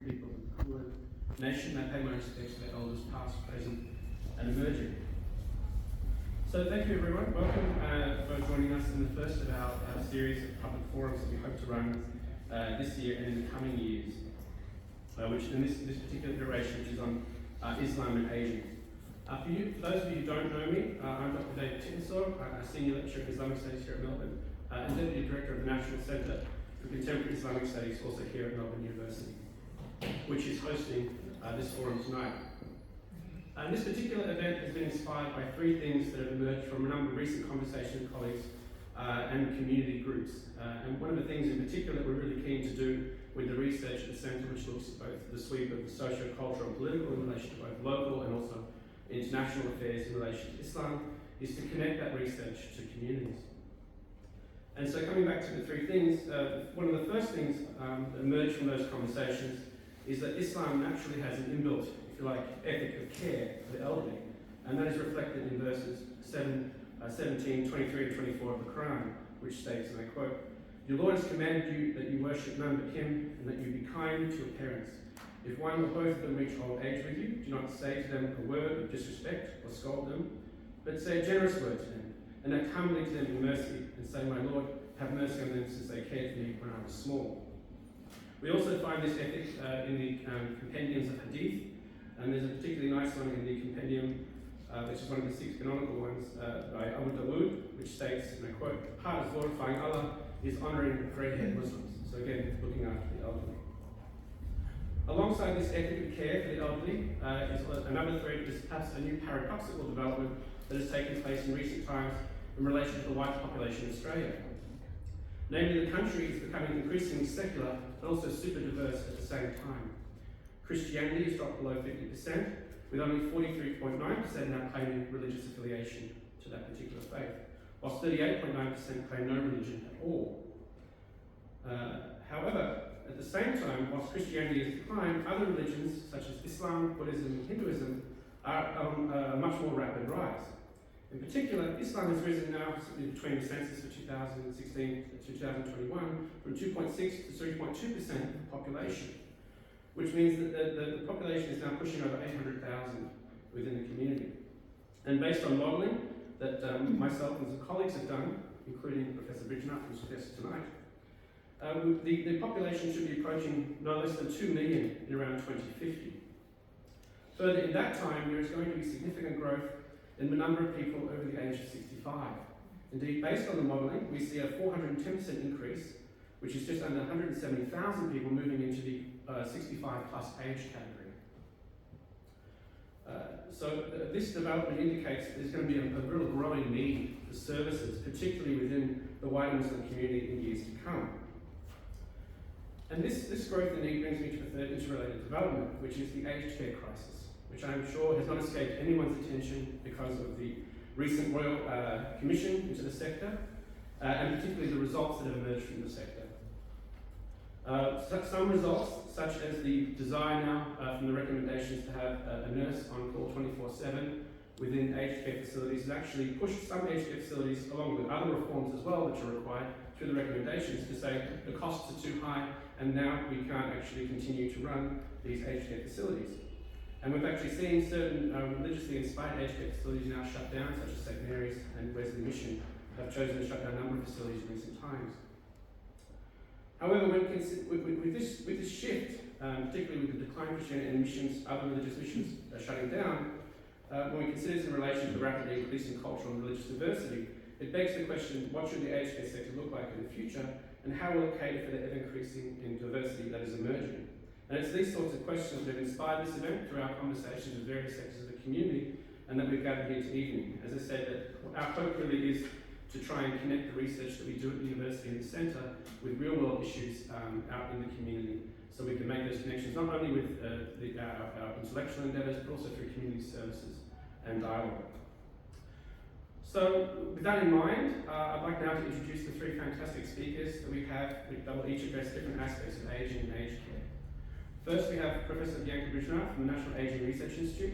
people of the nation. I pay my respects to their elders past, present and emerging. So thank you everyone, welcome for joining us in the first of our series of public forums that we hope to run this year and in the coming years, which in this particular iteration which is on Islam and Asia. For those of you who don't know me, I'm Dr. David Tittensaw, a Senior Lecturer in Islamic Studies here at Melbourne, and Deputy Director of the National Centre for Contemporary Islamic Studies, also here at Melbourne University, which is hosting this forum tonight. And this particular event has been inspired by three things that have emerged from a number of recent conversations with colleagues and community groups. And one of the things in particular that we're really keen to do with the research at the Centre, which looks at both the sweep of the socio, cultural and political in relation to both local and also international affairs in relation to Islam, is to connect that research to communities. And so coming back to the three things, one of the first things that emerged from those conversations is that Islam naturally has an inbuilt, if you like, ethic of care for the elderly, and that is reflected in verses 17, 23 and 24 of the Quran, which states, and I quote, "Your Lord has commanded you that you worship none but Him, and that you be kind to your parents. If one or both of them reach old age with you, do not say to them a word of disrespect or scold them, but say a generous word to them, and act humbly to them in mercy, and say, My Lord, have mercy on them since they cared for me when I was small." We also find this ethic in the compendiums of Hadith, and there's a particularly nice one in the compendium, which is one of the 6 canonical ones by Abu Dawood, which states, and I quote, "Part of glorifying Allah is honouring grey-haired Muslims." So again, looking after the elderly. Alongside this ethic of care for the elderly is another thread, is perhaps a new paradoxical development that has taken place in recent times in relation to the white population in Australia. Namely, the country is becoming increasingly secular but also super diverse at the same time. Christianity has dropped below 50%, with only 43.9% now claiming religious affiliation to that particular faith, whilst 38.9% claim no religion at all. However, at the same time, whilst Christianity has declined, other religions such as Islam, Buddhism and Hinduism are on a much more rapid rise. In particular, Islam has risen now between the census for 2016 to 2021 from 2.6 to 3.2% of the population, which means that the population is now pushing over 800,000 within the community. And based on modelling that myself and some colleagues have done, including Professor Bridgenutt, who's with us tonight, the population should be approaching no less than 2 million in around 2050. Further, in that time, there is going to be significant growth in the number of people over the age of 65. Indeed, based on the modelling, we see a 410% increase, which is just under 170,000 people moving into the 65 plus age category. So this development indicates there's going to be a real growing need for services, particularly within the wider Muslim community in years to come. And this growth in need brings me to the third interrelated development, which is the aged care crisis, which I'm sure has not escaped anyone's attention because of the recent Royal Commission into the sector, and particularly the results that have emerged from the sector. Some results, such as the desire now from the recommendations to have a nurse on call 24/7 within aged care facilities, has actually pushed some aged care facilities, along with other reforms as well, which are required through the recommendations, to say the costs are too high and now we can't actually continue to run these aged care facilities. And we've actually seen certain religiously inspired aged care facilities now shut down, such as St Mary's and Wesley Mission have chosen to shut down a number of facilities in recent times. However, with this shift, particularly with the decline of Christianity and missions, other religious missions are shutting down, when we consider this in relation to the rapidly increasing cultural and religious diversity, it begs the question, what should the aged care sector look like in the future, and how will it cater for the ever-increasing in diversity that is emerging? And it's these sorts of questions that have inspired this event through our conversations with various sectors of the community, and that we've gathered here this evening. As I said, that our hope really is to try and connect the research that we do at the university and the centre with real-world issues out in the community, so we can make those connections not only with our intellectual endeavours, but also through community services and dialogue. So, with that in mind, I'd like now to introduce the 3 fantastic speakers that we have, which will each address different aspects of ageing and aged care. First, we have Professor Bianca Bridgenutt from the National Ageing Research Institute.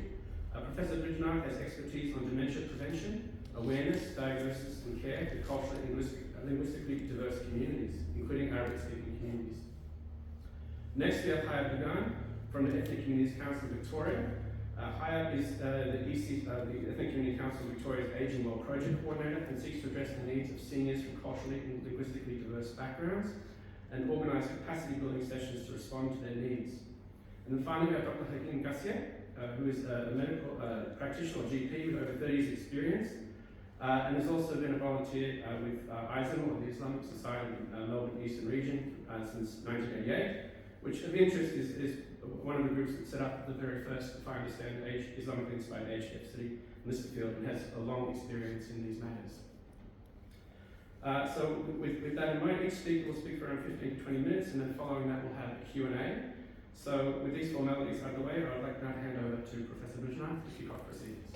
Professor Bridgenutt has expertise on dementia prevention, awareness, diagnosis and care to culturally and linguistically diverse communities, including Arabic-speaking communities. Next, we have Hayab Dugan from the Ethnic Communities Council of Victoria. Hayab is the Ethnic Community Council of Victoria's Ageing Well Project Coordinator and seeks to address the needs of seniors from culturally and linguistically diverse backgrounds and organise capacity building sessions to respond to their needs. And then finally, we have Dr. Hakim Gassier, who is a medical practitioner or GP with over 30 years experience, and has also been a volunteer with ISAM, or the Islamic Society in Melbourne Eastern Region, since 1988, which of interest is one of the groups that set up the very first, if I understand, Islamically inspired aged care facility in this field, and has a long experience in these matters. So with that in mind, each speaker will speak for around 15 to 20 minutes, and then following that we'll have a Q&A. So with these formalities out of the way, I'd like now to hand over to Professor Bujna to kick off proceedings.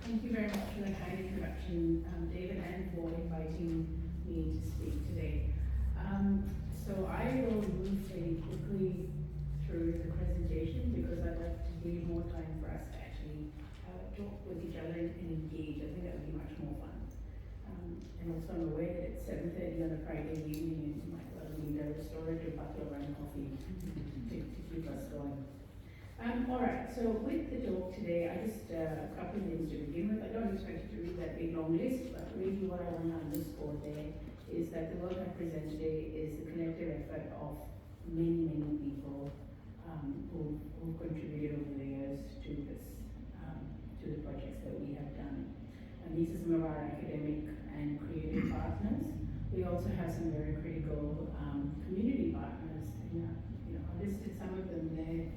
Thank you very much for the kind introduction, David, and for inviting me to speak today. So I will move fairly quickly through the presentation because I'd like to leave more time for us to actually talk with each other and engage. I think that would be much more fun. And also I'm aware that it's 7:30 on a Friday evening and you might well need a restorative bottle of rum coffee to keep us going. All right, so with the talk today, I just, a couple of things to begin with. I don't expect you to read that big long list, but really what I want to underscore there is that the work I present today is the collective effort of many, many people who contributed over the years to this, to the projects that we have done. And these are some of our academic and creative partners. We also have some very critical community partners. I listed some of them there.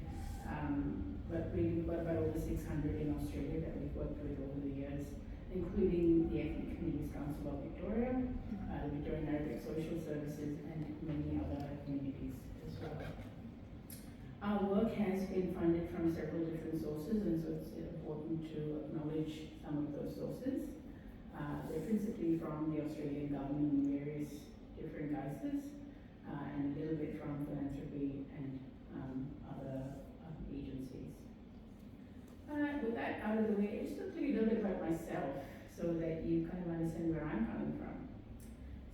But really we've got about over 600 in Australia that we've worked with over the years, including the Ethnic Communities Council of Victoria, the Victorian Arabic Social Services, and many other communities as well. Our work has been funded from several different sources, and so it's important to acknowledge some of those sources. They're principally from the Australian government in various different guises, and a little bit from philanthropy and other agencies. With that out of the way, just to tell you a little bit about myself so that you kind of understand where I'm coming from.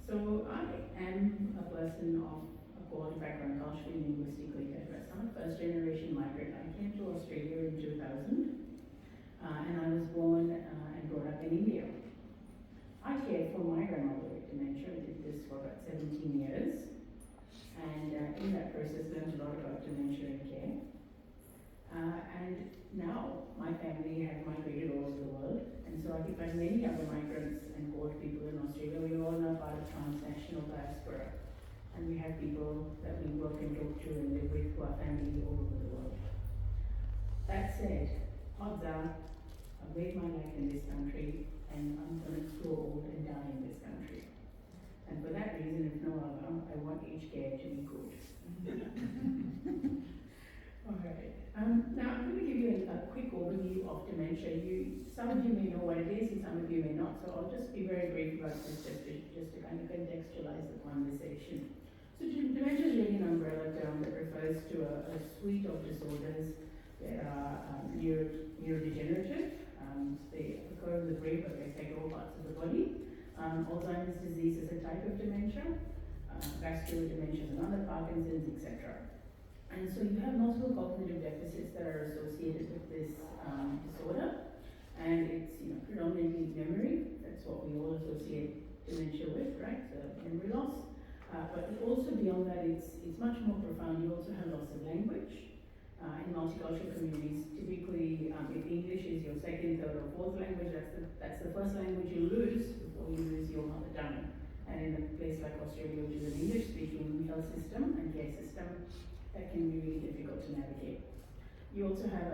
So I am a person of a quality background, culturally and linguistically diverse. I'm a first generation migrant. I came to Australia in 2000 and I was born and brought up in India. I cared for my grandmother with dementia. I did this for about 17 years. And in that process, learned a lot about dementia and care. And now my family has migrated all over the world, and so I think like many other migrants and board people in Australia, we all are part of transnational diaspora, and we have people that we work and talk to and live with who are family all over the world. That said, odds are I've made my life in this country, and I'm going to grow old and die in this country. And for that reason, if no other, I want aged care to be good. All right. Now I'm going to give you a quick overview of dementia. Some of you may know what it is, and some of you may not. So I'll just be very brief about this, just to kind of contextualize the conversation. So dementia is really an umbrella term that refers to a suite of disorders that are neurodegenerative. They occur in the brain, but they affect all parts of the body. Alzheimer's disease is a type of dementia. Vascular dementia is another, Parkinson's, etc. And so you have multiple cognitive deficits that are associated with this disorder, and it's predominantly memory. That's what we all associate dementia with, right? So memory loss. But also beyond that, it's much more profound. You also have loss of language. In multicultural communities, typically, if English is your second, third, or fourth language, that's the first language you lose before you lose your mother tongue. And in a place like Australia, which is an English-speaking health system and care system, that can be really difficult to navigate. You also have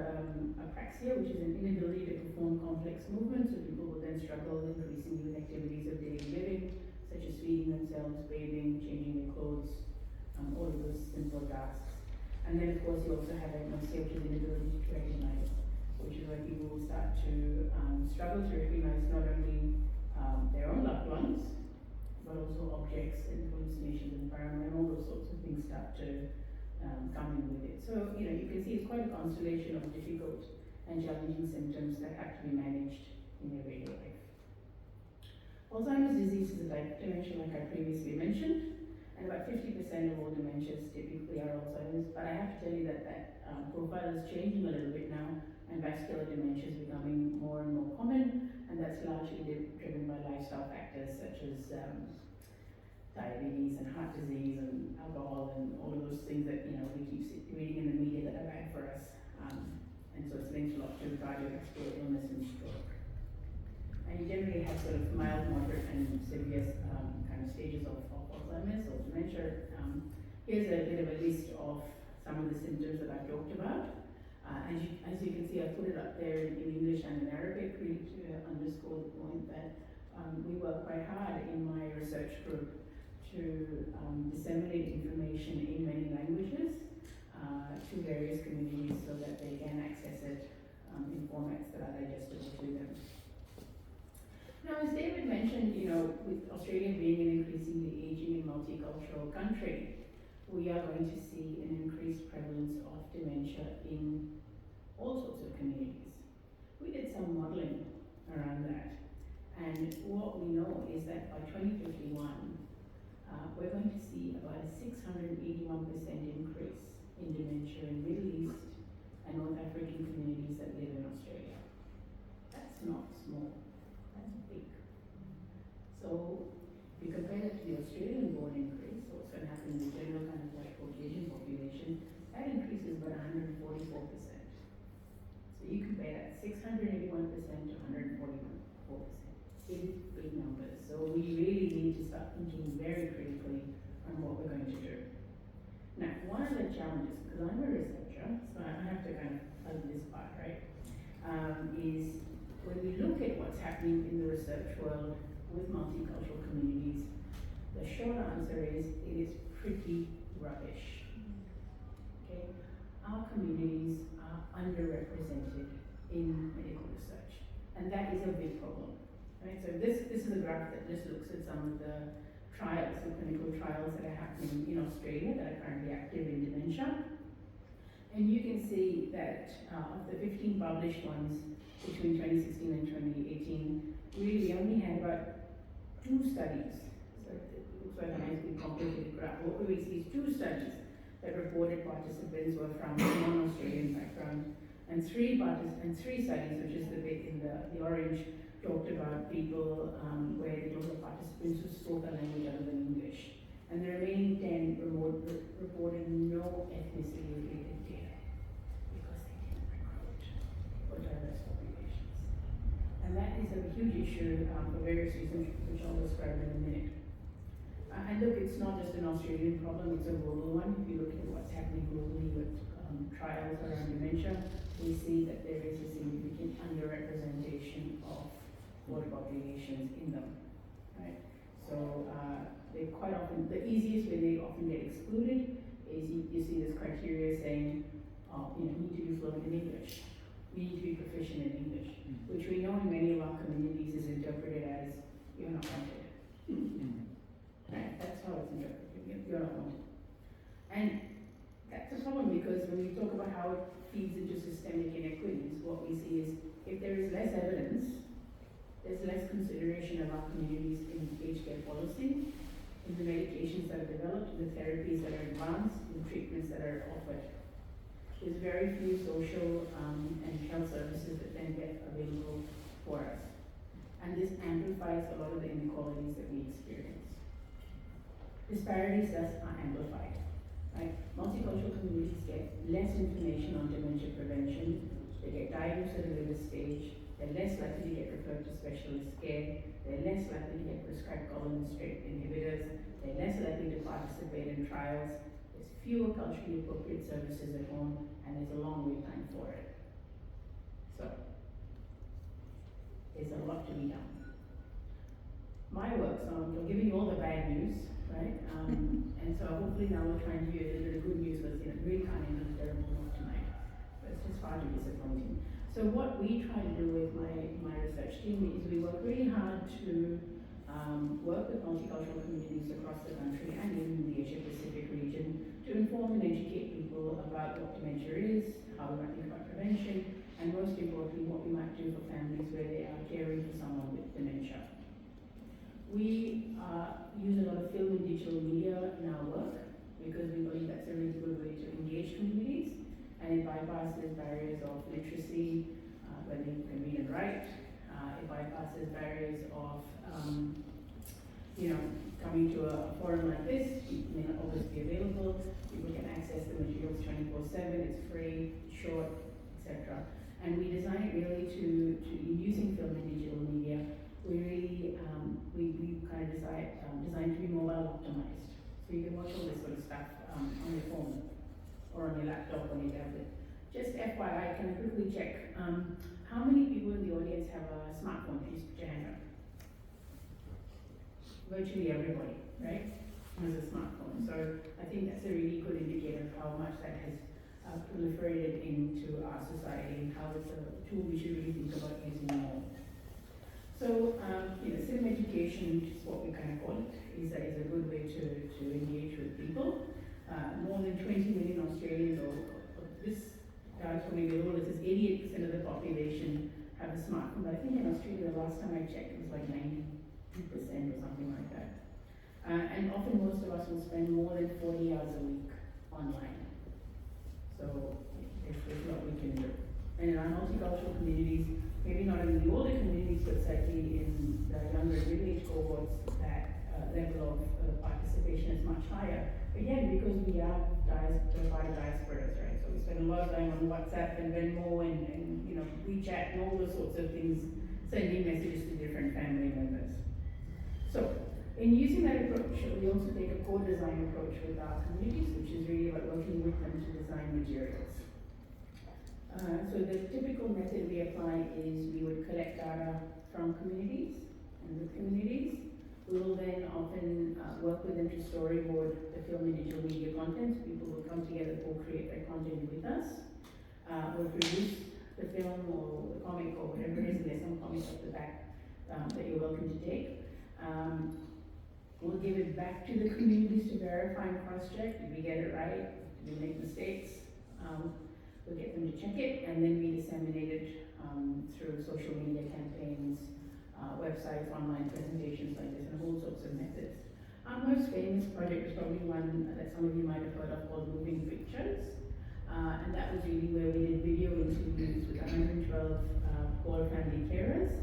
apraxia, which is an inability to perform complex movements, so people will then struggle increasingly with activities of daily living, such as feeding themselves, bathing, changing their clothes, all of those simple tasks. And then, of course, you also have agnosia, which is inability to recognize, which is where people will start to struggle to recognize not only their own loved ones, but also objects and hallucinations in the environment, and all those sorts of things start to come in with it. So, you can see it's quite a constellation of difficult and challenging symptoms that have to be managed in everyday life. Alzheimer's disease is a type of dementia, like I previously mentioned, and about 50% of all dementias typically are Alzheimer's, but I have to tell you that profile is changing a little bit now, and vascular dementia is becoming more and more common, and that's largely driven by lifestyle factors such as diabetes and heart disease and alcohol and all of those things that we keep reading in the media that are bad for us. And so it's linked a lot to cardiovascular illness and stroke. And you generally have sort of mild, moderate, and severe kind of stages of Alzheimer's or dementia. Here's a bit of a list of some of the symptoms that I've talked about. As you can see, I put it up there in English and in Arabic, really to underscore the point that we work quite hard in my research group to disseminate information in many languages to various communities so that they can access it in formats that are digestible to them. Now, as David mentioned, with Australia being an increasingly aging and multicultural country, we are going to see an increased prevalence of dementia in all sorts of communities. We did some modeling around that, and what we know is that by 2051, we're going to see about a 681% increase in dementia in Middle East and North African communities that live in Australia. That's not small, that's big. So, if you compare that to the Australian-born increase, what's going to happen in the general kind of white Caucasian population, that increase is about 144%. So you compare that 681% to 141%. Big numbers. So we really need to start thinking very critically on what we're going to do. Now, one of the challenges, because I'm a researcher, so I have to kind of plug this part, right? Is when we look at what's happening in the research world with multicultural communities, the short answer is it is pretty rubbish. Okay? Our communities are underrepresented in medical research, and that is a big problem. Right? So this is a graph that just looks at some of the trials, the clinical trials that are happening in Australia that are currently active in dementia. And you can see that of the 15 published ones between 2016 and 2018, really only had about 2 studies. So it looks like a nice big complicated graph. What we see is 2 studies that reported participants were from non-Australian background, and 3 studies, which is the bit in the orange, talked about people where the total participants who spoke a language other than English. And the remaining 10 reported no ethnicity-related data because they didn't recruit for diverse populations. And that is a huge issue for various reasons, which I'll describe in a minute. And look, it's not just an Australian problem, it's a global one. If you look at what's happening globally with trials around dementia, we see that there is a significant underrepresentation of older populations in them, right? So they quite often, the easiest way they often get excluded is you see this criteria saying, you need to be fluent in English, you need to be proficient in English, which we know in many of our communities is interpreted as, you're not wanted. Right? That's how it's interpreted, you're not wanted. And that's a problem because when we talk about how it feeds into systemic inequities, what we see is if there is less evidence, there's less consideration of our communities in aged care policy, in the medications that are developed, in the therapies that are advanced, in the treatments that are offered. There's very few social and health services that then get available for us. And this amplifies a lot of the inequalities that we experience. Disparities thus are amplified. Right? Multicultural communities get less information on dementia prevention, they get diagnosed at a later stage, they're less likely to get referred to specialist care, they're less likely to get prescribed cholinesterase inhibitors, they're less likely to participate in trials, there's fewer culturally appropriate services at home, and there's a long wait time for it. So, there's a lot to be done. My work, so I'm giving you all the bad news, right? And so hopefully now we're trying to give you a little bit of good news, because really can't handle the terrible news tonight. But it's just far too disappointing. So what we try to do with my research team is we work really hard to work with multicultural communities across the country and even the Asia Pacific region to inform and educate people about what dementia is, how we might think about prevention, and most importantly, what we might do for families where they are caring for someone with dementia. We use a lot of film and digital media in our work because we believe that's a really good way to engage communities, and it bypasses barriers of literacy, whether you can read and write. It bypasses barriers of coming to a forum like this. It may not always be available. People can access the materials 24/7. It's free, short, etc. And we design it really to using film and digital media. We really we kind of designed to be mobile optimized, so you can watch all this sort of stuff on your phone or on your laptop, on your tablet. Just FYI, can I quickly check how many people in the audience have a smartphone? Please put your hand up. Virtually everybody, right, has a smartphone. So I think that's a really good indicator of how much that has proliferated into our society and how it's a tool we should really think about using more. So, sim education, which is what we kind of call it, is a good way to engage with people. More than 20 million Australians, or this data is probably available, it says 88% of the population have a smartphone. But I think in Australia, the last time I checked, it was like 90% or something like that. And often most of us will spend more than 40 hours a week online. So there's a lot we can do. And in our multicultural communities, maybe not in the older communities, but certainly in the younger middle-age cohorts, that level of participation is much higher. Again, because we are diasporas, right? So we spend a lot of time on WhatsApp and Venmo and WeChat and all those sorts of things, sending messages to different family members. So, in using that approach, we also take a co-design approach with our communities, which is really about working with them to design materials. So the typical method we apply is we would collect data from communities, and with communities, we will then often work with them to storyboard the film and digital media content. People will come together, co-create their content with us. We'll produce the film or the comic or whatever it is, and there's some comics at the back that you're welcome to take. We'll give it back to the communities to verify and cross-check. Did we get it right? Did we make mistakes? We'll get them to check it, and then we disseminate it through social media campaigns, websites, online presentations like this, and all sorts of methods. Our most famous project is probably one that some of you might have heard of called Moving Pictures. And that was really where we did video interviews with 112 core family carers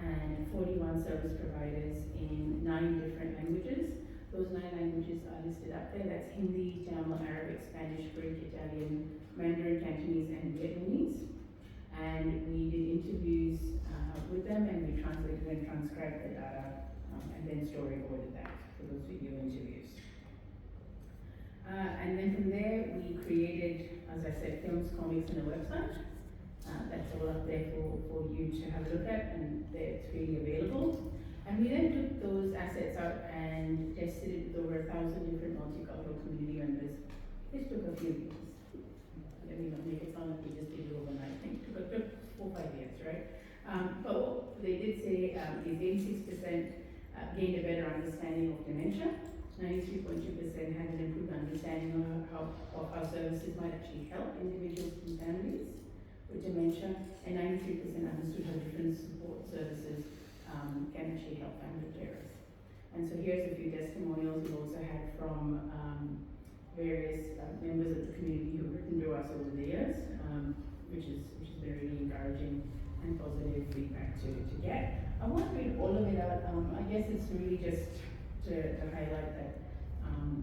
and 41 service providers in 9 different languages. Those 9 languages are listed up there. That's Hindi, Tamil, Arabic, Spanish, French, Italian, Mandarin, Cantonese, and Vietnamese. And we did interviews with them, and we translated and transcribed the data, and then storyboarded that for those video interviews. And then from there, we created, as I said, films, comics, and a website. That's all up there for you to have a look at, and it's really available. And we then took those assets out and tested it with over 1,000 different multicultural community members. This took a few years. Let me not make it sound like we just did it overnight. I think it took 4 or 5 years, right? But what they did say is 86% gained a better understanding of dementia. 93.2% had an improved understanding of how services might actually help individuals and families with dementia, and 93% understood how different support services can actually help family carers. And so here's a few testimonials we also had from various members of the community who've written to us over the years, which has been really encouraging and positive feedback to get. I won't read all of it out. I guess it's really just to highlight that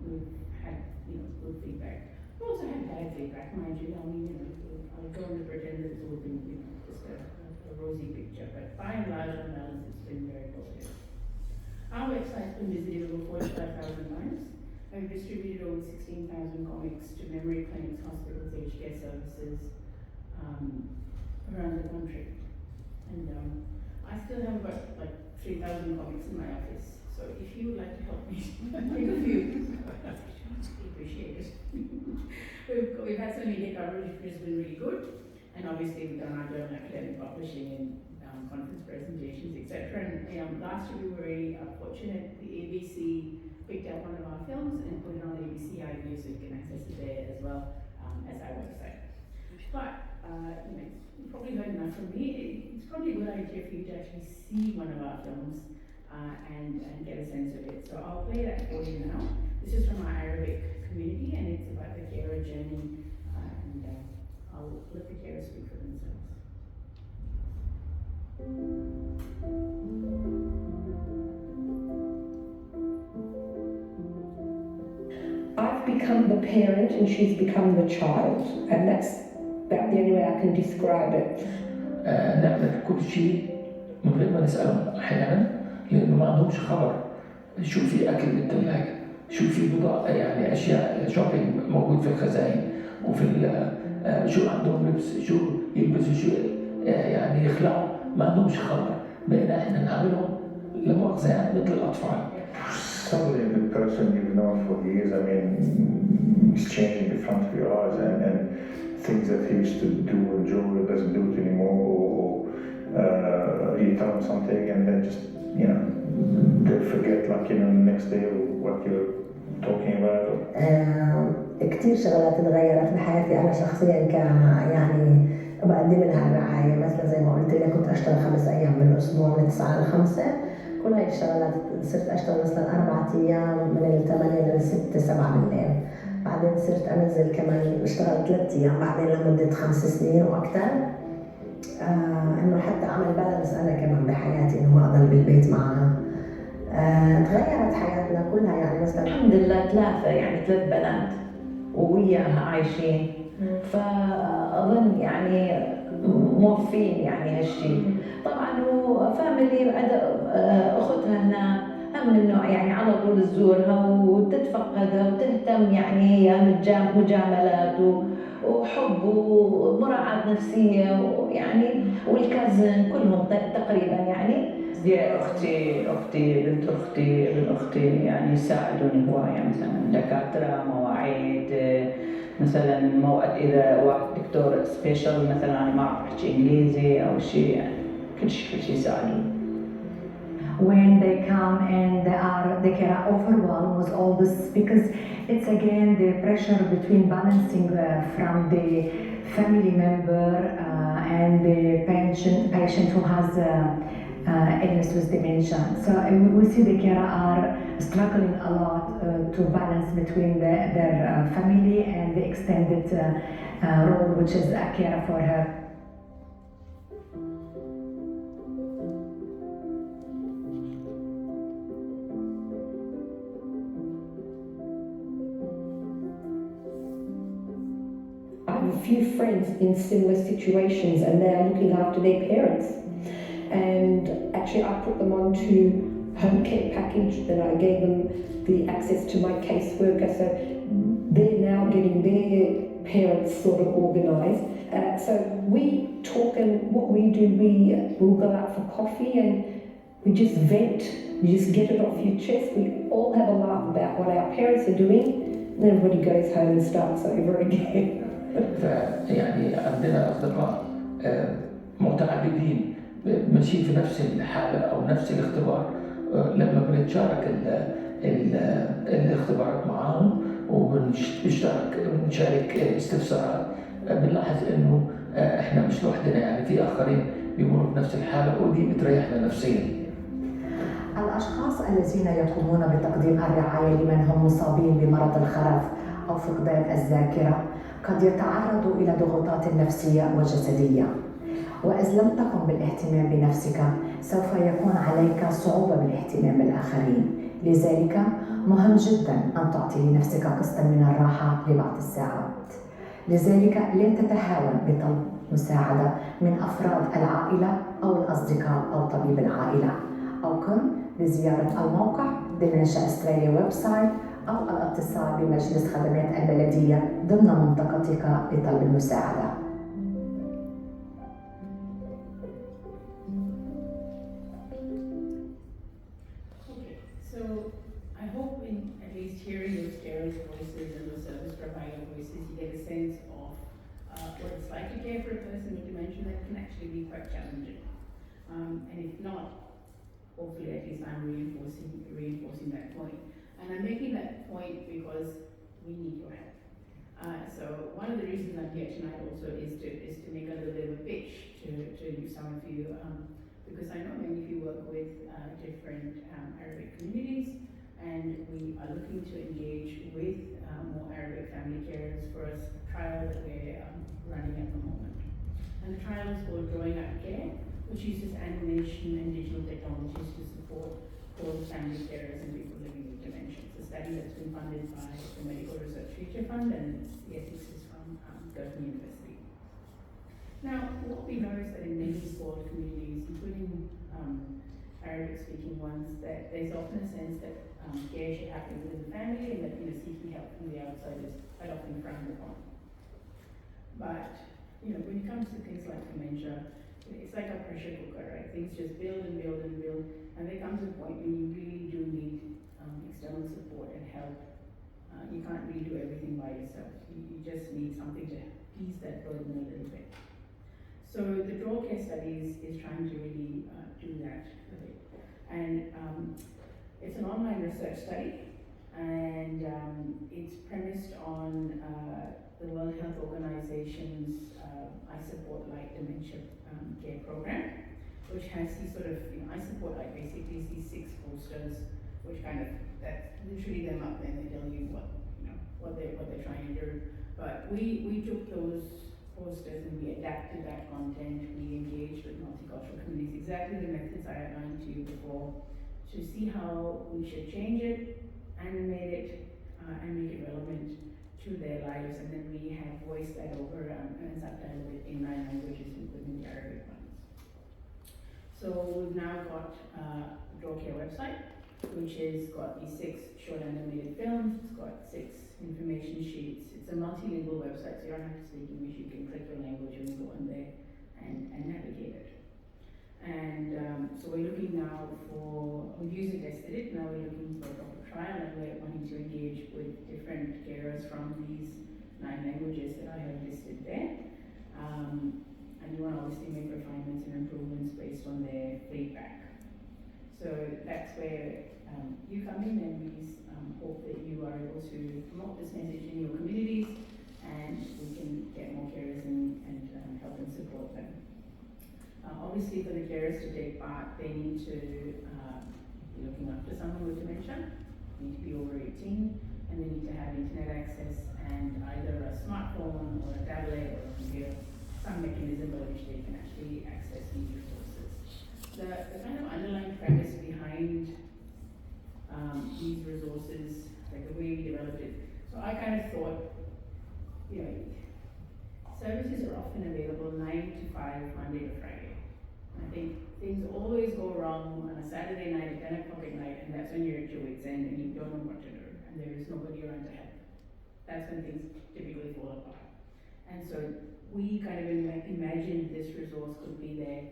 we've had good feedback. We also had bad feedback, mind you. I mean, I don't want to pretend that it's all been just a rosy picture, but by and large, on balance, it's been very positive. Our website's been visited over 45,000 times, and we've distributed over 16,000 comics to memory clinics, hospitals, aged care services around the country. And I still have about 3,000 comics in my office. So if you would like to help me take a few, appreciate it. We've had some media coverage which has been really good, and obviously we've done our journal academic publishing in conference presentations, etc. And last year we were very fortunate. The ABC picked up one of our films and put it on the ABC iView, so you can access it there as well as our website. But you've probably heard enough from me. It's probably a good idea for you to actually see one of our films and get a sense of it. So I'll play that for you now. This is from our Arabic community, and it's about the carer journey. I'll let the carers speak for themselves. I've become the parent and she's become the child, and that's about the only way I can describe it. نعمل كل شيء من غير ما نسألهم أحيانا، لأنه ما عندهمش خبر شو في أكل بالثلاجة، شو في بضاعة يعني أشياء شوبينج موجود في الخزائن، وفي شو عندهم لبس، شو يلبسوا، شو يعني يخلعوا، ما عندهمش خبر. بقينا إحنا نعملهم لمؤاخذة يعني مثل الأطفال. Suddenly the person you've known for years, I mean, is changing in front of your eyes, and things that he used to do and enjoy doesn't do it anymore, or you tell him something and then just, they forget, like, next day what you're talking about. كتير شغلات تغيرت بحياتي أنا شخصيا يعني بقدم لها الرعاية. مثلا زي ما قلت لك كنت أشتغل 5 أيام بالأسبوع من 9 ل 5. كل هاي الشغلات صرت أشتغل مثلا 4 أيام من 8 ل 6 7 بالليل. بعدين صرت أنزل كمان اشتغل 3 أيام بعدين لمدة 5 سنين وأكثر. إنه حتى أعمل بالانس أنا كمان بحياتي، إنه ما أضل بالبيت معها. تغيرت حياتنا كلها. يعني مثلا الحمد لله 3 بنات ووياها عايشين، فأظن يعني موفين يعني هالشيء. طبعا هو فاميلي أختها هنا هم إنه يعني على طول تزورها وتتفقدها وتهتم، يعني هي مجاملات وحب ومراعاة نفسية، ويعني والكازن كلهم تقريبا يعني. أختي بنت أختي ابن أختي يعني يساعدوني هواية، مثلا دكاترة، مواعيد، مثلا موعد إذا واحد دكتور سبيشال مثلا أنا ما أعرف أحكي إنجليزي أو شيء، يعني كل شيء يساعدوني. When they come and they get overwhelmed with all this, because it's again the pressure between balancing from the family member and the patient who has illness with dementia. So we see the carer are struggling a lot to balance between their family and the extended role, which is a carer for her. I have a few friends in similar situations and they are looking after their parents. And actually I put them onto home care package, then I gave them the access to my caseworker, so they're now getting their parents sort of organised. So we talk, and what we do, we'll go out for coffee and we just vent, you just get it off your chest. We all have a laugh about what our parents are doing, and then everybody goes home and starts over again. يعني عندنا أصدقاء متعددين ماشيين في نفس الحالة أو نفس الاختبار. لما بنتشارك الاختبارات معاهم ونشارك استفسارات، بنلاحظ إنه إحنا مش لوحدنا، يعني في آخرين بيمروا بنفس الحالة، ودي بتريحنا نفسيا. الأشخاص الذين يقومون بتقديم الرعاية لمن هم مصابين بمرض الخرف أو فقدان الذاكرة قد يتعرضوا إلى ضغوطات نفسية وجسدية، وإذ لم تقم بالاهتمام بنفسك سوف يكون عليك صعوبة بالاهتمام بالآخرين. لذلك مهم جدا أن تعطي لنفسك قسطا من الراحة لبعض الساعات. لذلك لا تتهاون بطلب مساعدة من أفراد العائلة أو الأصدقاء أو طبيب العائلة، أو قم بزيارة الموقع دمنشا أستراليا ويب سايت أو الاتصال بمجلس خدمات البلدية ضمن منطقتك لطلب المساعدة. Okay, so I hope in at least hearing those carers' voices and those service provider voices, you get a sense of what it's like to care for a person with dementia that can actually be quite challenging. And if not, hopefully at least I'm reinforcing that point. And I'm making that point because we need your help. So one of the reasons I'm here tonight also is to make a little bit of a pitch to some of you, because I know many of you work with different Arabic communities, and we are looking to engage with more Arabic family carers for a trial that we're running at the moment. And the trial is called Growing Up Care, which uses animation and digital technologies to support all family carers and people living with dementia. It's a study that's been funded by the Medical Research Future Fund, and the ethics is from Girton University. Now, what we know is that in many sport communities, including Arabic-speaking ones, that there's often a sense that care should happen within the family, and that seeking help from the outside is quite often frowned upon. But when it comes to things like dementia, it's like a pressure cooker, right? Things just build and build and build, and there comes a point when you really do need external support and help. You can't really do everything by yourself. You just need something to ease that burden a little bit. So the Draw Care Studies is trying to really do that a bit. And it's an online research study, and it's premised on the World Health Organization's I Support Like Dementia Care program, which has these sort of, I Support Like basically these 6 posters, which kind of, that's literally them up there, and they tell you what they're trying to do. But we took those posters and we adapted that content. We engaged with multicultural communities, exactly the methods I outlined to you before, to see how we should change it, animate it, and make it relevant to their lives. And then we have voiced that over and subtitled it in 9 languages, including the Arabic ones. So we've now got a Draw Care website, which has got these 6 short animated films. It's got 6 information sheets. It's a multilingual website, so you don't have to speak English. You can click your language and go on there and navigate it. And so we're looking now we've user tested it, now we're looking for a proper trial, and we're wanting to engage with different carers from these 9 languages that I have listed there. And we want to obviously make refinements and improvements based on their feedback. So that's where you come in, and we hope that you are able to promote this message in your communities, and we can get more carers and help and support them. Obviously, for the carers to take part, they need to be looking after someone with dementia, need to be over 18, and they need to have internet access and either a smartphone or a tablet or a computer, some mechanism by which they can actually access these resources. The kind of underlying premise behind these resources, like the way we developed it, so I kind of thought, services are often available 9 to 5, Monday to Friday. And I think things always go wrong on a Saturday night at 10 o'clock at night, and that's when you're at your wit's end and you don't know what to do, and there is nobody around to help. That's when things typically fall apart. And so we kind of imagined this resource could be there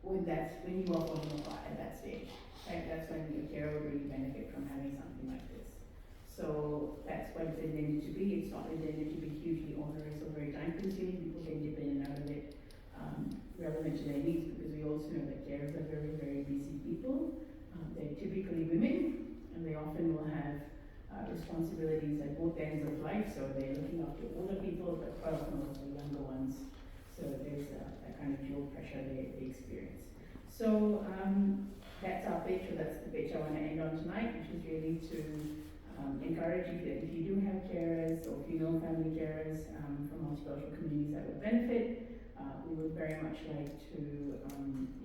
when you are falling apart at that stage. Right? That's when your care would really benefit from having something like this. So that's what it's intended to be. It's not intended to be hugely onerous or very time consuming. People can dip in and out of it, relevant to their needs, because we also know that carers are very, very busy people. They're typically women, and they often will have responsibilities at both ends of life. So they're looking after older people, but quite often also younger ones. So there's that kind of dual pressure they experience. So that's our pitch, or that's the pitch I want to end on tonight, which is really to encourage you that if you do have carers, or if you know family carers from multicultural communities that would benefit, we would very much like to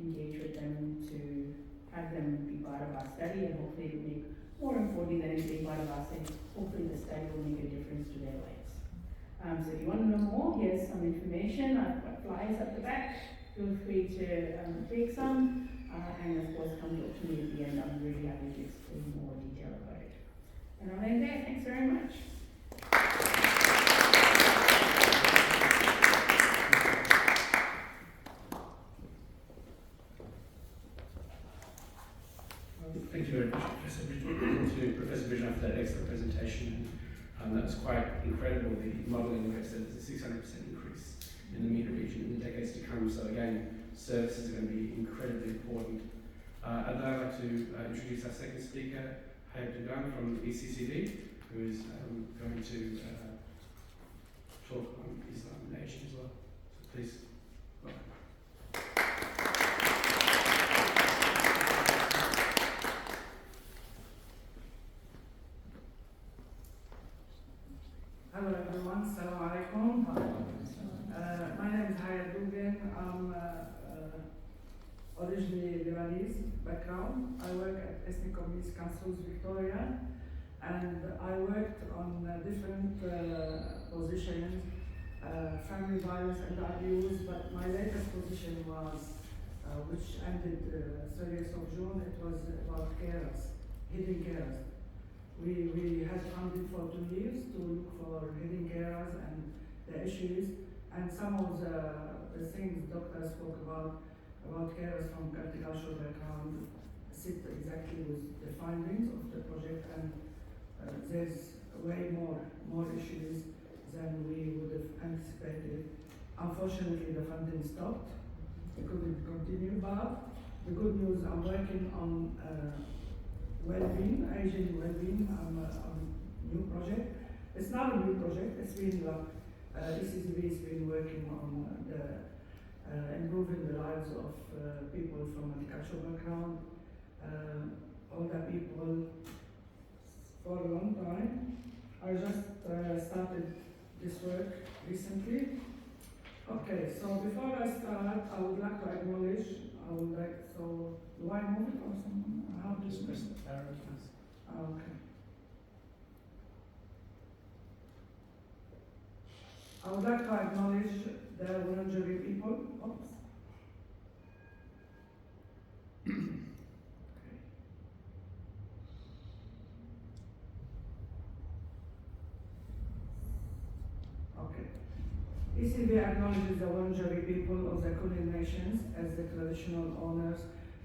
engage with them, to have them be part of our study, and hopefully it will make, more importantly than being part of our study, hopefully the study will make a difference to their lives. So if you want to know more, here's some information. I've got flyers up the back. Feel free to take some, and of course come talk to me at the end. I'm really happy to explain more detail about it. And I'll end there. Thanks very much. Thank you very much, Professor Bridger, for that excellent presentation. That was quite incredible. The modelling work said there's a 600% increase in the MENA region in the decades to come. So again, services are going to be incredibly important. I'd now like to introduce our second speaker, Hayat Dugan from the ECCD, who is going to talk on Islam and Asia as well. So please, welcome. Hello everyone, Assalamu alaikum. My name is Hayat Dugan. I'm originally Lebanese background. I work at Ethnic Community Councils Victoria, and I worked on different positions, family violence and abuse, but my latest position was, which ended 30th of June, it was about carers, hidden carers. We had funded for 2 years to look for hidden carers and the issues, and some of the things doctors spoke about carers from cultural background sit exactly with the findings of the project, and there's way more issues than we would have anticipated. Unfortunately, the funding stopped. It couldn't continue, but the good news, I'm working on well-being, Asian well-being, on a new project. It's not a new project, it's been ECCB has been working on improving the lives of people from multicultural background, older people, for a long time. I just started this work recently. Okay, so before I start, I would like to acknowledge, so do I move it or something? How do you Press the arrow, please. Okay. I would like to acknowledge the Wurundjeri people. Oops. Okay. ECB acknowledges the Wurundjeri people of the Kulin Nations as the traditional owners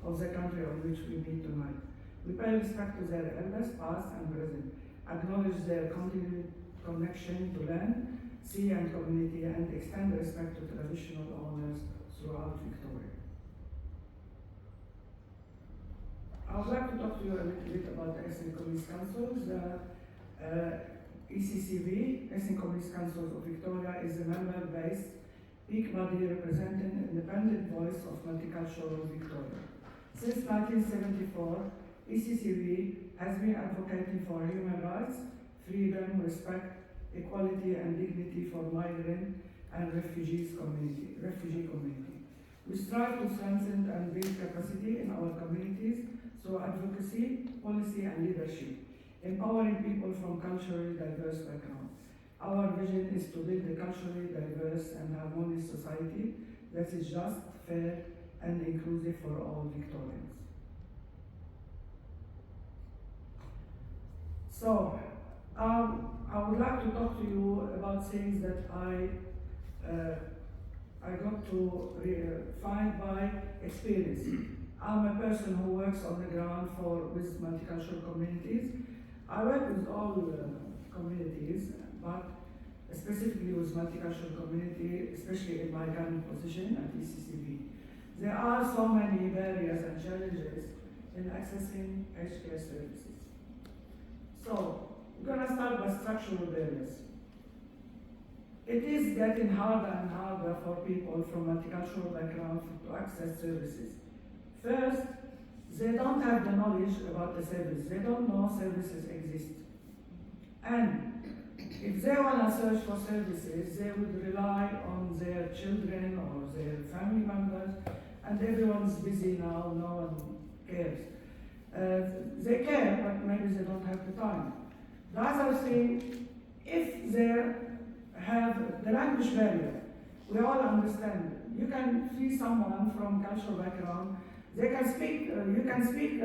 of the country on which we meet tonight. We pay respect to their elders, past and present, acknowledge their continued connection to land, sea and community, and extend respect to traditional owners throughout Victoria. I would like to talk to you a little bit about the Ethnic Community Councils. ECCV, Ethnic Community Councils of Victoria, is a member-based peak body representing an independent voice of multicultural Victoria. Since 1974, ECCV has been advocating for human rights, freedom, respect, equality and dignity for migrant and refugee community. We strive to strengthen and build capacity in our communities through advocacy, policy and leadership, empowering people from culturally diverse backgrounds. Our vision is to build a culturally diverse and harmonious society that is just, fair and inclusive for all Victorians. So, I would like to talk to you about things that I got to find by experience. I'm a person who works on the ground with multicultural communities. I work with all communities, but specifically with multicultural community, especially in my current position at ECCB. There are so many barriers and challenges in accessing aged care services. So, we're going to start by structural barriers. It is getting harder and harder for people from multicultural backgrounds to access services. First, they don't have the knowledge about the service. They don't know services exist. And if they want to search for services, they would rely on their children or their family members, and everyone's busy now, no one cares. They care, but maybe they don't have the time. The other thing, if they have the language barrier, we all understand. You can see someone from cultural background, they can speak, you can speak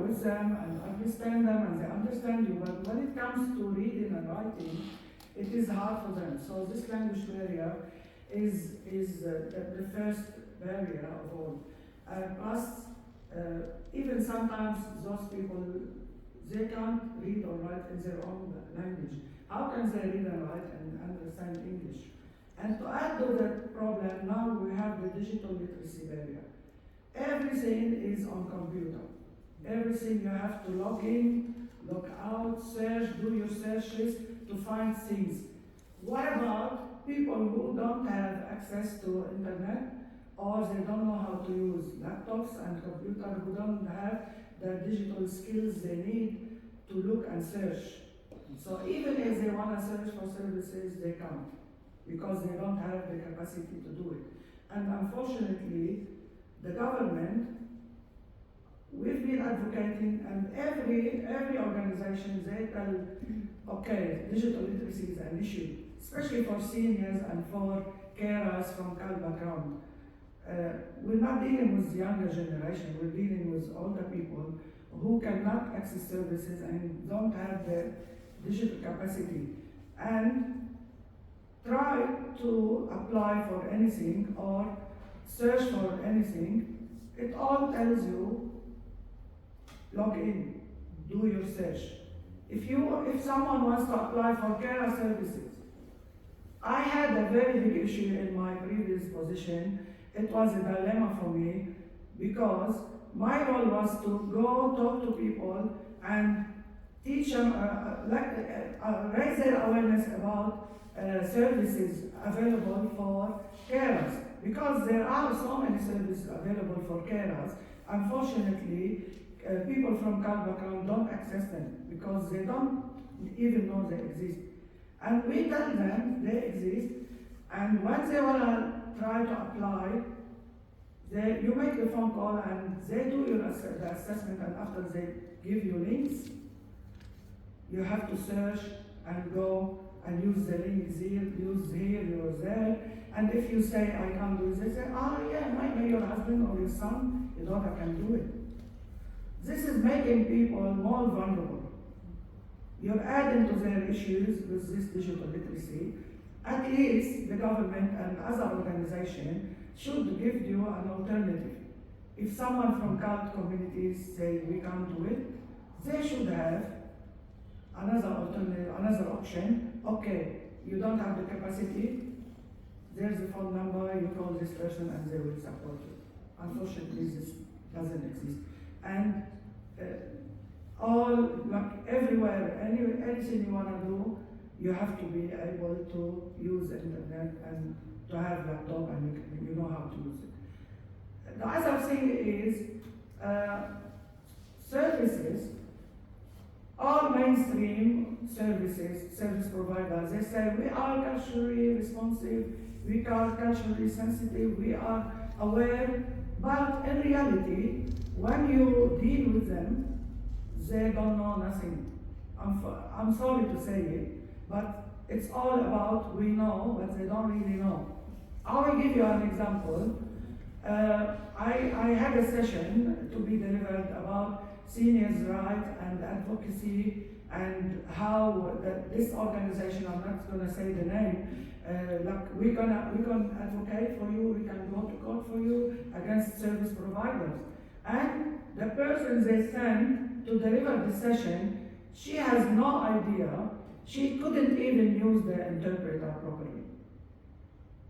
with them and understand them, and they understand you, but when it comes to reading and writing, it is hard for them. So this language barrier is the first barrier of all. Plus, even sometimes those people, they can't read or write in their own language. How can they read and write and understand English? And to add to that problem, now we have the digital literacy barrier. Everything is on computer. Everything you have to log in, log out, search, do your searches to find things. What about people who don't have access to internet or they don't know how to use laptops and computers, who don't have the digital skills they need to look and search? So even if they want to search for services, they can't because they don't have the capacity to do it. And unfortunately, the government, we've been advocating, and every organization, they tell, okay, digital literacy is an issue, especially for seniors and for carers from CAL background. We're not dealing with the younger generation, we're dealing with older people who cannot access services and don't have the digital capacity. And try to apply for anything or search for anything, it all tells you, log in, do your search. If someone wants to apply for carer services, I had a very big issue in my previous position. It was a dilemma for me because my role was to go talk to people and teach them, raise their awareness about services available for carers, because there are so many services available for carers. Unfortunately, people from CAL background don't access them because they don't even know they exist. And we tell them they exist, and once they want to try to apply, you make the phone call and they do the assessment, and after they give you links, you have to search and go and use the links here, use there. And if you say, I can't do this, they say, yeah, maybe your husband or your son, your daughter can do it. This is making people more vulnerable. You're adding to their issues with this digital literacy. At least the government and other organizations should give you an alternative. If someone from CAL communities say we can't do it, they should have another alternative, another option. Okay, you don't have the capacity, there's a phone number, you call this person and they will support you. Unfortunately, this doesn't exist. And everywhere, anything you want to do, you have to be able to use the internet and to have laptop and you know how to use it. The other thing is services. All mainstream service providers, they say we are culturally responsive, we are culturally sensitive, we are aware, but in reality, when you deal with them, they don't know nothing. I'm sorry to say it, but it's all about we know, but they don't really know. I will give you an example. I had a session to be delivered about seniors' rights and advocacy and how this organization, I'm not going to say the name, we're gonna advocate for you, we can go to court for you against service providers. And the person they sent to deliver the session, she has no idea, she couldn't even use the interpreter properly.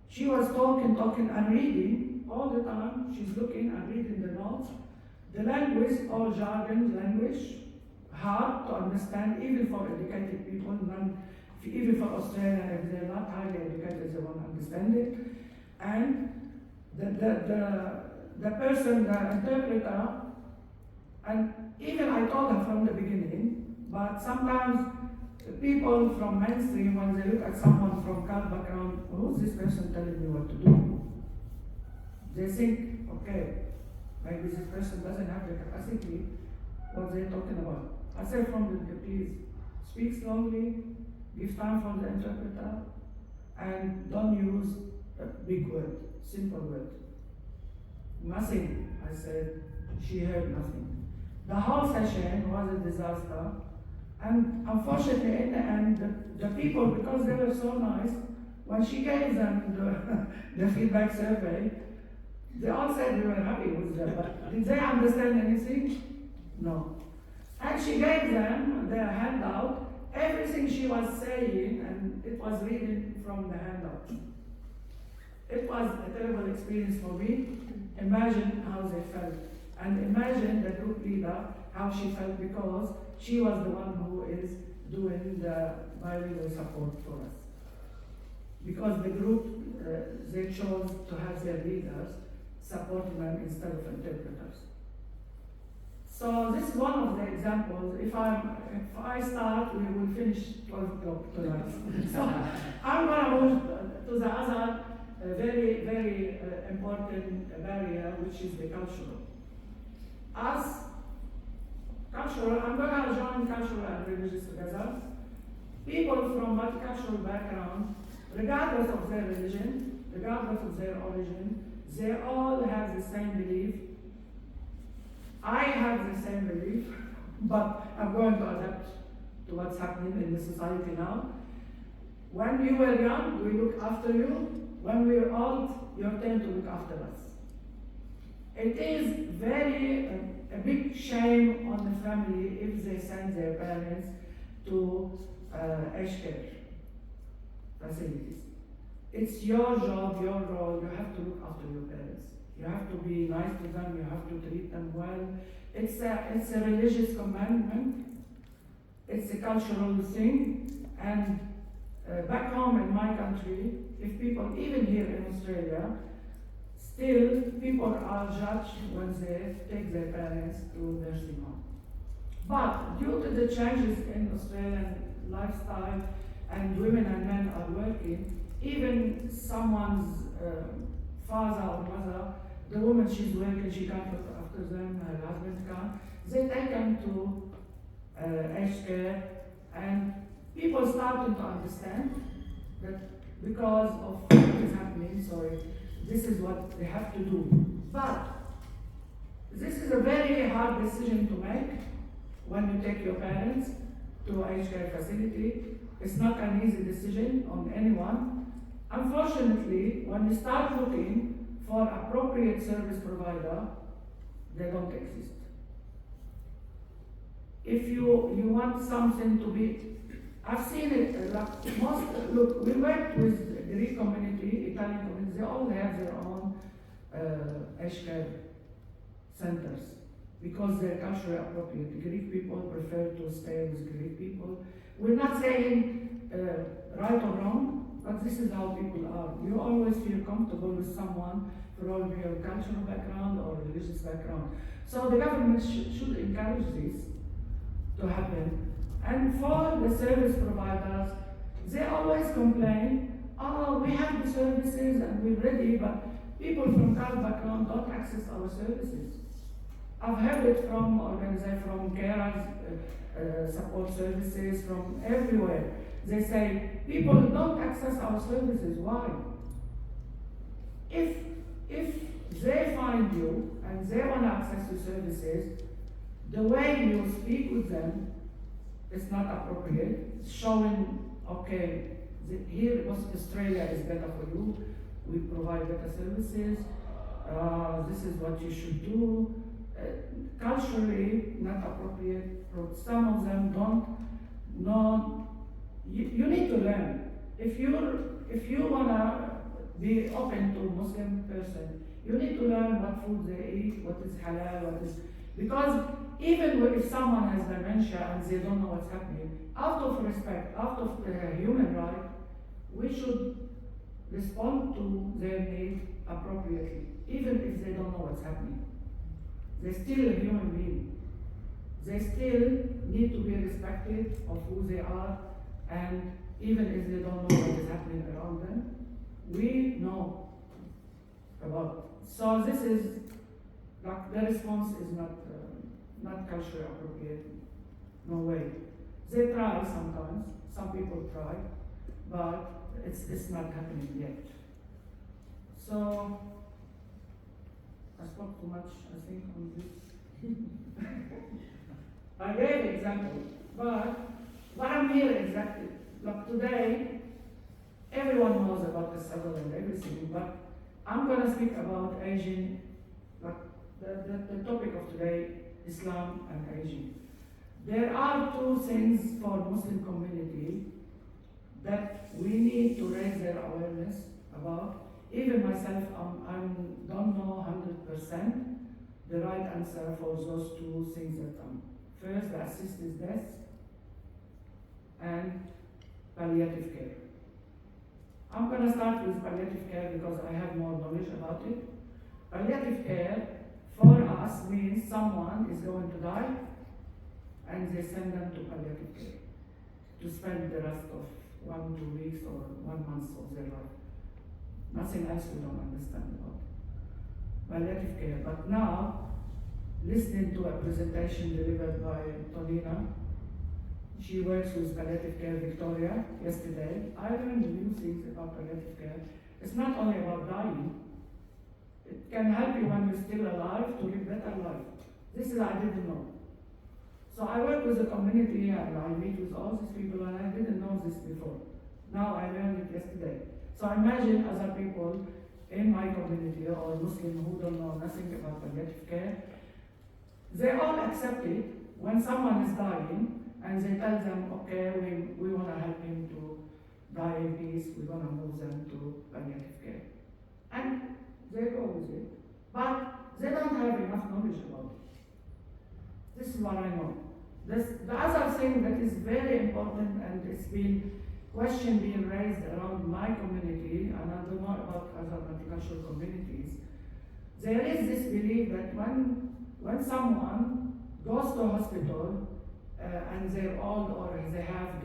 She was talking and reading all the time, she's looking and reading the notes. The language, all jargon language, hard to understand, even for educated people, even for Australians, if they're not highly educated, they won't understand it. And the person, the interpreter, and even I told her from the beginning, but sometimes people from mainstream, when they look at someone from CAL background, who's this person telling me what to do? They think, okay, maybe this person doesn't have the capacity, what they're talking about. I said from the please, speak slowly, give time for the interpreter, and don't use a big word, simple word. Nothing, I said, she heard nothing. The whole session was a disaster, and unfortunately in the end, the people, because they were so nice, when she gave them the feedback survey, they all said we were happy with them, but did they understand anything? No. And she gave them their handout, everything she was saying, and it was reading from the handout. It was a terrible experience for me. Imagine how they felt. And imagine the group leader, how she felt, because she was the one who is doing the bilingual support for us. Because the group, they chose to have their leaders supporting them instead of interpreters. So this is one of the examples. If I start, we will finish 12 o'clock tonight. So I'm going to move to the other very, very important barrier, which is the cultural. As cultural, I'm going to join cultural and religious together. People from multicultural background, regardless of their religion, regardless of their origin, they all have the same belief. I have the same belief, but I'm going to adapt to what's happening in the society now. When you were young, we look after you. When we're old, your turn to look after us. It is very a big shame on the family if they send their parents to aged care facilities. It's your job, your role. You have to look after your parents. You have to be nice to them. You have to treat them well. It's a religious commandment. It's a cultural thing. And back home in my country, if people, even here in Australia, still people are judged when they take their parents to nursing home. But due to the changes in Australian lifestyle and women and men are working, even someone's father or mother, the woman she's working, she can't look after them, her husband can't, they take them to aged care, and people starting to understand that because of what is happening, so this is what they have to do. But this is a very hard decision to make when you take your parents to aged care facility. It's not an easy decision on anyone. Unfortunately, when you start looking for appropriate service provider, they don't exist. If you want something to be, I've seen it, look, we worked with the Greek community, Italian community, they all have their own aged care centers because they're culturally appropriate. The Greek people prefer to stay with Greek people. We're not saying right or wrong, but this is how people are. You always feel comfortable with someone for all your cultural background or religious background. So the government should encourage this to happen. And for the service providers, they always complain, oh, we have the services and we're ready, but people from cult background don't access our services. I've heard it from organizations, from carers, support services, from everywhere. They say, people don't access our services. Why? If they find you and they want to access your services, the way you speak with them is not appropriate. It's showing, okay, here Australia is better for you. We provide better services. This is what you should do. Culturally, not appropriate. Some of them don't know. You need to learn. If you wanna be open to Muslim person, you need to learn what food they eat, what is halal, what is, because even if someone has dementia and they don't know what's happening, out of respect, out of human right, we should respond to their need appropriately, even if they don't know what's happening. They're still a human being. They still need to be respected of who they are, and even if they don't know what is happening around them, we know about. So this is, like, the response is not culturally appropriate, no way. They try sometimes, some people try, but it's not happening yet. So, I spoke too much, I think, on this. I gave an example, but what I'm here exactly, like today, everyone knows about the struggle and everything, but I'm going to speak about aging, like the topic of today, Islam and aging. There are two things for Muslim community that we need to raise their awareness about, even myself, I don't know 100% the right answer for those two things that come. First, the assisted death and palliative care. I'm going to start with palliative care because I have more knowledge about it. Palliative care for us means someone is going to die and they send them to palliative care to spend the rest of 1, 2 weeks or 1 month of their life. Nothing else we don't understand about palliative care. But now, listening to a presentation delivered by Tonina, she works with palliative care Victoria yesterday. I learned new things about palliative care. It's not only about dying. It can help you when you're still alive to live better life. This is I didn't know. So I work with the community and I meet with all these people and I didn't know this before. Now I learned it yesterday. So imagine other people in my community or Muslim who don't know nothing about palliative care. They all accept it when someone is dying and they tell them, okay, we want to help him to die in peace, we're going to move them to palliative care. And they go with it. But they don't have enough knowledge about it. This is what I know. The other thing that is very important, and it's been question being raised around my community, and I don't know about other multicultural communities, there is this belief that when someone goes to a hospital and they're old or they have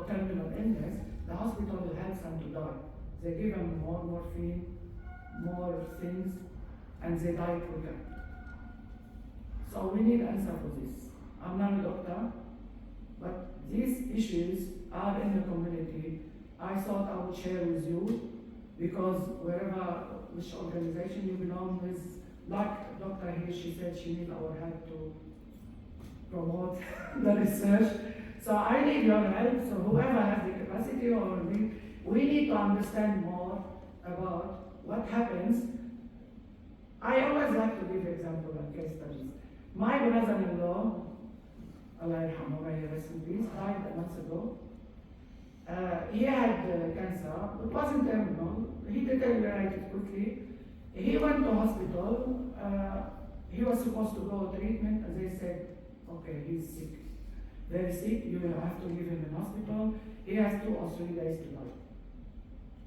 terminal illness, the hospital will help them to die. They give them more morphine, more things, and they die quicker. So we need answer for this. I'm not a doctor, but these issues are in the community. I thought I would share with you because which organization you belong with, like Dr. here, she said she needs our help to promote the research. So I need your help. So whoever has the capacity or we need to understand more about what happens. I always like to give example and case studies. My brother-in-law, Allah yarhamu, may he rest in peace, died a month ago. He had cancer. It wasn't terminal. He deteriorated quickly. He went to hospital. He was supposed to go treatment, and they said, okay, he's sick. Very sick. You will have to leave him in hospital. He has 2 or 3 days to die.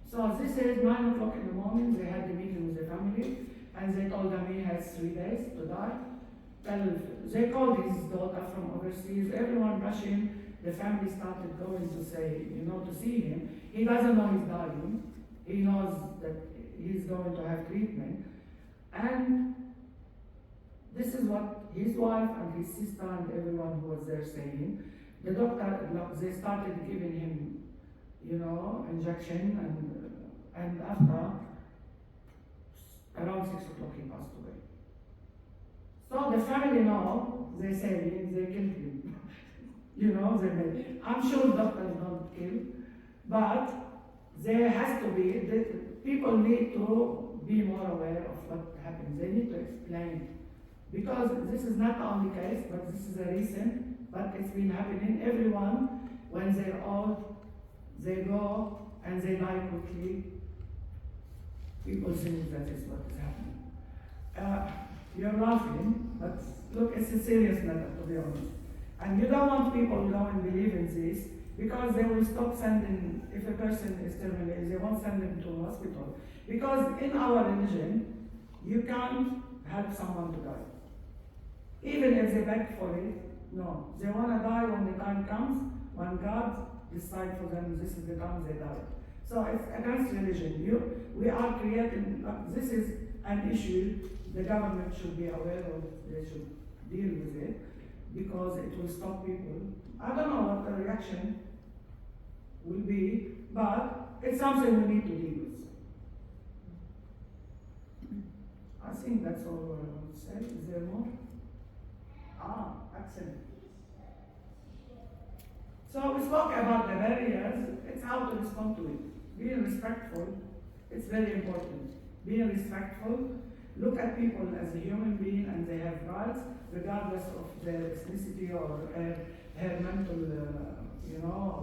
So this is 9 o'clock in the morning. They had the meeting with the family, and they told him he has 3 days to die. They called his daughter from overseas. Everyone rushing. The family started going to say, to see him. He doesn't know he's dying. He knows that he's going to have treatment. And this is what his wife and his sister and everyone who was there saying. The doctor, they started giving him, injection, and after, around 6 o'clock he passed away. So the family now, they say, they killed him. I'm sure doctors don't kill, but there has to be, people need to be more aware of what happens. They need to explain. Because this is not the only case, but this is a recent, but it's been happening. Everyone, when they're old, they go and they die quickly. People think that is what is happening. You're laughing, but look, it's a serious matter, to be honest. And you don't want people to go and believe in this, because they will stop sending, if a person is terminally ill, they won't send them to a hospital. Because in our religion, you can't help someone to die. Even if they beg for it, no. They want to die when the time comes, when God decides for them this is the time they die. So it's against religion. We are creating, this is an issue the government should be aware of, they should deal with it, because it will stop people. I don't know what the reaction will be, but it's something we need to deal with. I think that's all I want to say. Is there more? Excellent. So we spoke about the barriers. It's how to respond to it. Being respectful, it's very important. Being respectful, look at people as a human being and they have rights, regardless of their ethnicity or her mental,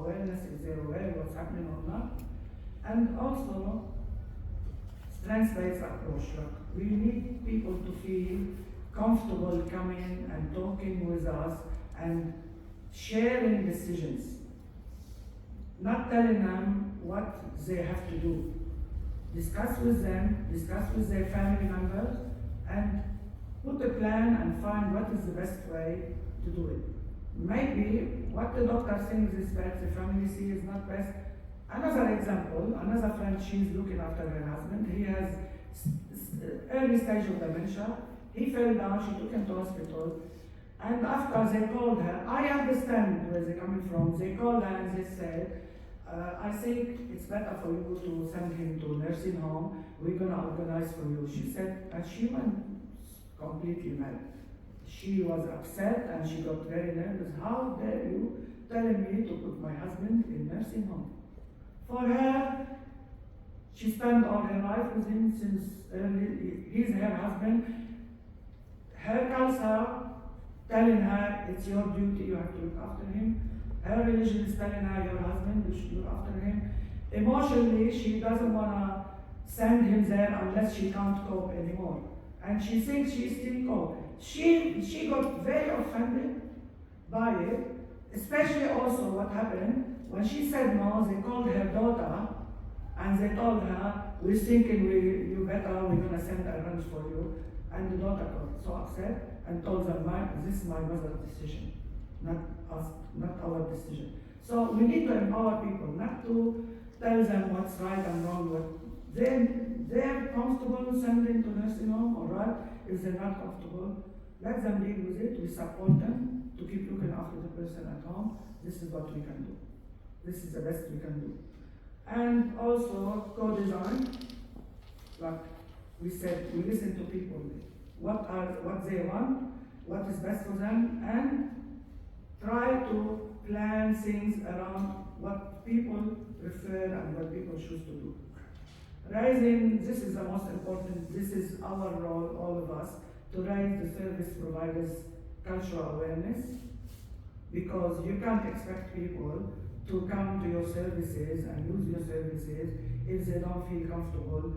awareness, if they're aware of what's happening or not. And also, strengths-based approach. Like, we need people to feel comfortable coming and talking with us and sharing decisions, not telling them what they have to do. Discuss with them, discuss with their family members, and put a plan and find what is the best way to do it. Maybe what the doctor thinks is best, the family sees is not best. Another example, another friend, she's looking after her husband. He has early stage of dementia. He fell down, she took him to hospital. And after they called her, I understand where they're coming from. They called her and they said, I think it's better for you to send him to nursing home. We're gonna organize for you. She said, and she went completely mad. She was upset and she got very nervous. How dare you telling me to put my husband in nursing home? For her, she spent all her life with him since early. He's her husband. Her culture telling her it's your duty, you have to look after him. Her religion is telling her your husband, you should look after him. Emotionally, she doesn't want to send him there unless she can't cope anymore. And she thinks she still cope. She got very offended by it, especially also what happened when she said no. They called her daughter and they told her, we're thinking you better, we're going to send a ranch for you. And the daughter got so upset and told them, this is my mother's decision, not us, not our decision. So we need to empower people, not to tell them what's right and wrong. They're comfortable sending to nursing home, all right. If they're not comfortable, let them deal with it. We support them to keep looking after the person at home. This is what we can do. This is the best we can do. And also co-design, like we said, we listen to people. What they want, what is best for them, and try to plan things around what people prefer and what people choose to do. This is the most important, this is our role, all of us, to raise the service providers' cultural awareness, because you can't expect people to come to your services and use your services if they don't feel comfortable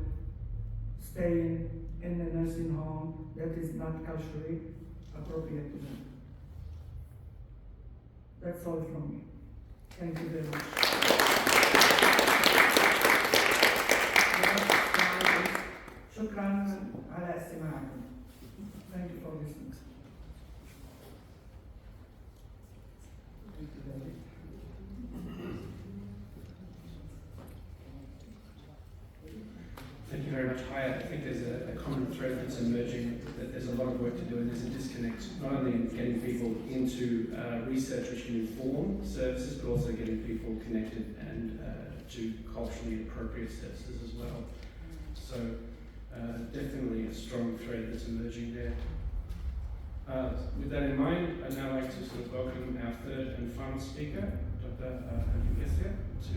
staying in a nursing home that is not culturally appropriate to them. That's all from me. Thank you very much. شكرا على استماعكم. Thank you for listening. Thank you very much, Hyatt. I think there's a common thread that's emerging, that there's a lot of work to do, and there's a disconnect, not only in getting people into research which can inform services, but also getting people connected and to culturally appropriate services as well. So definitely a strong thread that's emerging there. With that in mind, I'd now like to sort of welcome our third and final speaker, Dr. Abdulkasia, to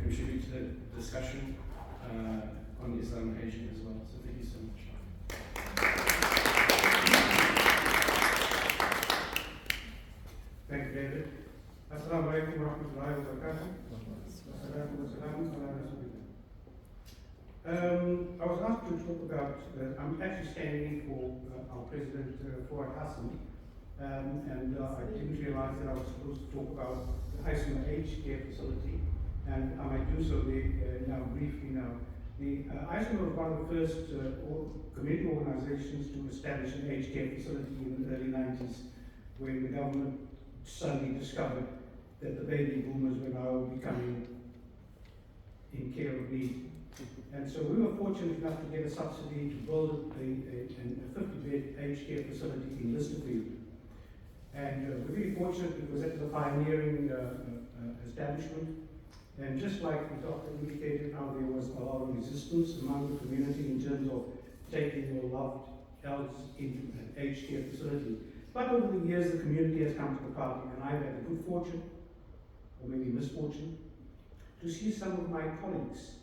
contribute to the discussion on Islam and Asia as well. So thank you so much. Thank you, David. Assalamu alaikum wa rahmatullahi wa barakatuh. I was asked to talk about, I'm actually standing in for our President, Fuad Hassan, and I didn't realize that I was supposed to talk about the ISOM Aged Care Facility, and I might do so now briefly now. The ISOM was one of the first community organizations to establish an aged care facility in the early 90s, when the government suddenly discovered that the baby boomers were now becoming in care of need. And so we were fortunate enough to get a subsidy to build a 50-bed aged care facility in Listerfield. And we're really fortunate because that was a pioneering establishment. And just like the doctor indicated how there was a lot of resistance among the community in terms of taking your loved elders into an aged care facility. But over the years, the community has come to the party, and I've had the good fortune, or maybe misfortune, to see some of my colleagues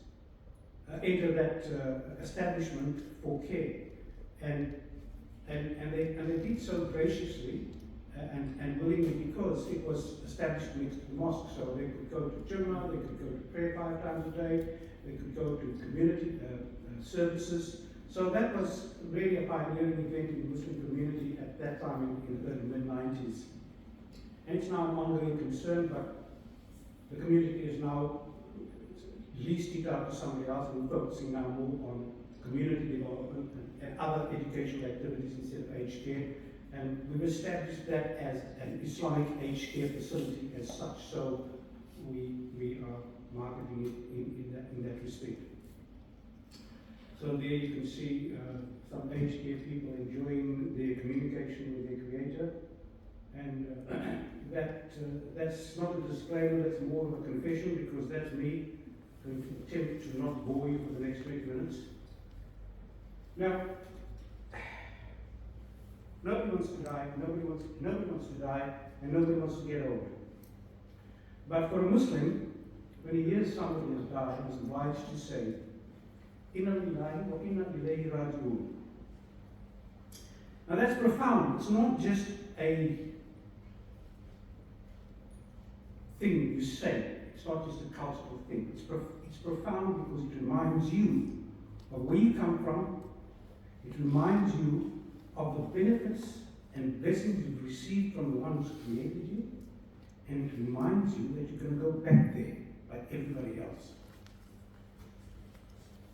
enter that establishment for care. And they did so graciously, and willingly, because it was established next to the mosque, so they could go to Jummah, they could go to prayer 5 times a day, they could go to community services. So that was really a pioneering event in the Muslim community at that time in the early mid-90s. And it's now an ongoing concern, but the community is now leased it out to somebody else, and we're focusing now more on community development and other educational activities instead of aged care. And we've established that as an Islamic aged care facility as such, so we are marketing it in that respect. So there you can see some aged care people enjoying their communication with their creator. And that's not a disclaimer, that's more of a confession, because that's me going to attempt to not bore you for the next 20 minutes. Now, nobody wants to die, nobody wants to die, and nobody wants to get old. But for a Muslim, when he hears somebody has died, he's obliged to say, Inna lillahi wa inna ilayhi raji'un. Now that's profound. It's not just a thing you say. It's not just a cultural thing. It's profound because it reminds you of where you come from. It reminds you of the benefits and blessings you've received from the one who's created you. And it reminds you that you're going to go back there like everybody else.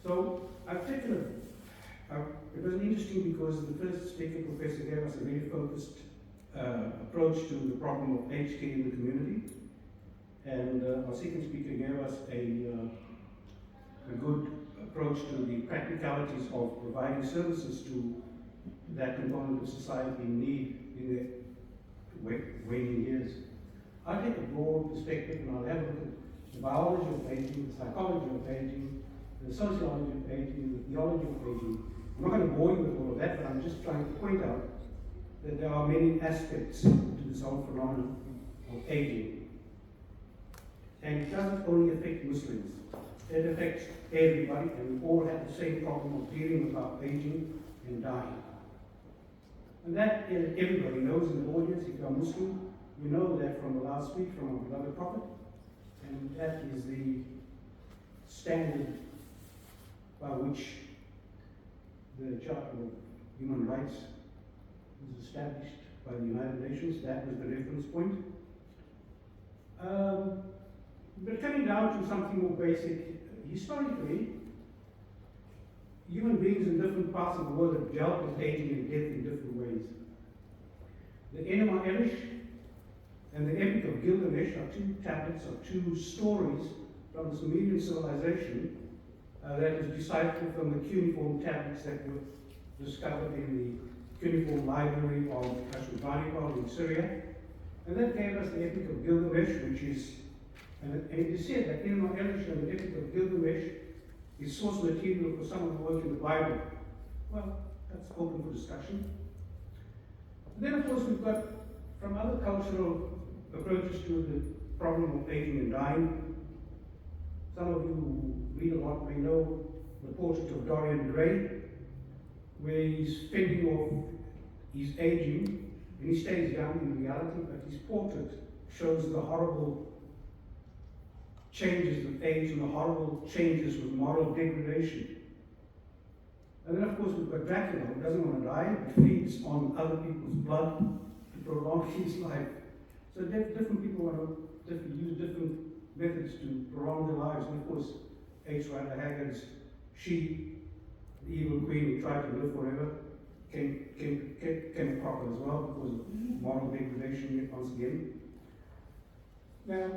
So I've taken it was interesting because the first speaker, Professor, gave us a very focused approach to the problem of aged care in the community. And our second speaker gave us a good approach to the practicalities of providing services to that component of society in need in their waning years. I'll take a broad perspective and I'll have a look at the biology of aging, the psychology of aging, the sociology of aging, the theology of aging. I'm not going to bore you with all of that, but I'm just trying to point out that there are many aspects to this whole phenomenon of aging. And it doesn't only affect Muslims, it affects everybody, and we all have the same problem of dealing with our aging and dying. And that everybody knows in the audience. If you're Muslim, you know that from the last speech from our beloved Prophet, and that is the standard by which the Charter of Human Rights was established by the United Nations. That was the reference point. But coming down to something more basic, historically, human beings in different parts of the world have dealt with aging and death in different ways. The Enema Elish and the Epic of Gilgamesh are two tablets of two stories from the Sumerian civilization that is deciphered from the cuneiform tablets that were discovered in the cuneiform library of Ashurbanipal in Syria. And that gave us the Epic of Gilgamesh, which is, and it is said that Enema Elish and the Epic of Gilgamesh is source material for some of the work in the Bible. Well, that's open for discussion. Then, of course, we've got from other cultural approaches to the problem of aging and dying. Some of you who read a lot may know the portrait of Dorian Gray, where he's fending off his aging, and he stays young in reality, but his portrait shows the horrible changes with age and the horrible changes with moral degradation. And then, of course, we've got Dracula, who doesn't want to die, but feeds on other people's blood to prolong his life. So different people want to use different methods to prolong their lives. And of course, H. Rider Haggard's she, the evil queen who tried to live forever, came a cropper as well because of moral degradation once again. Now,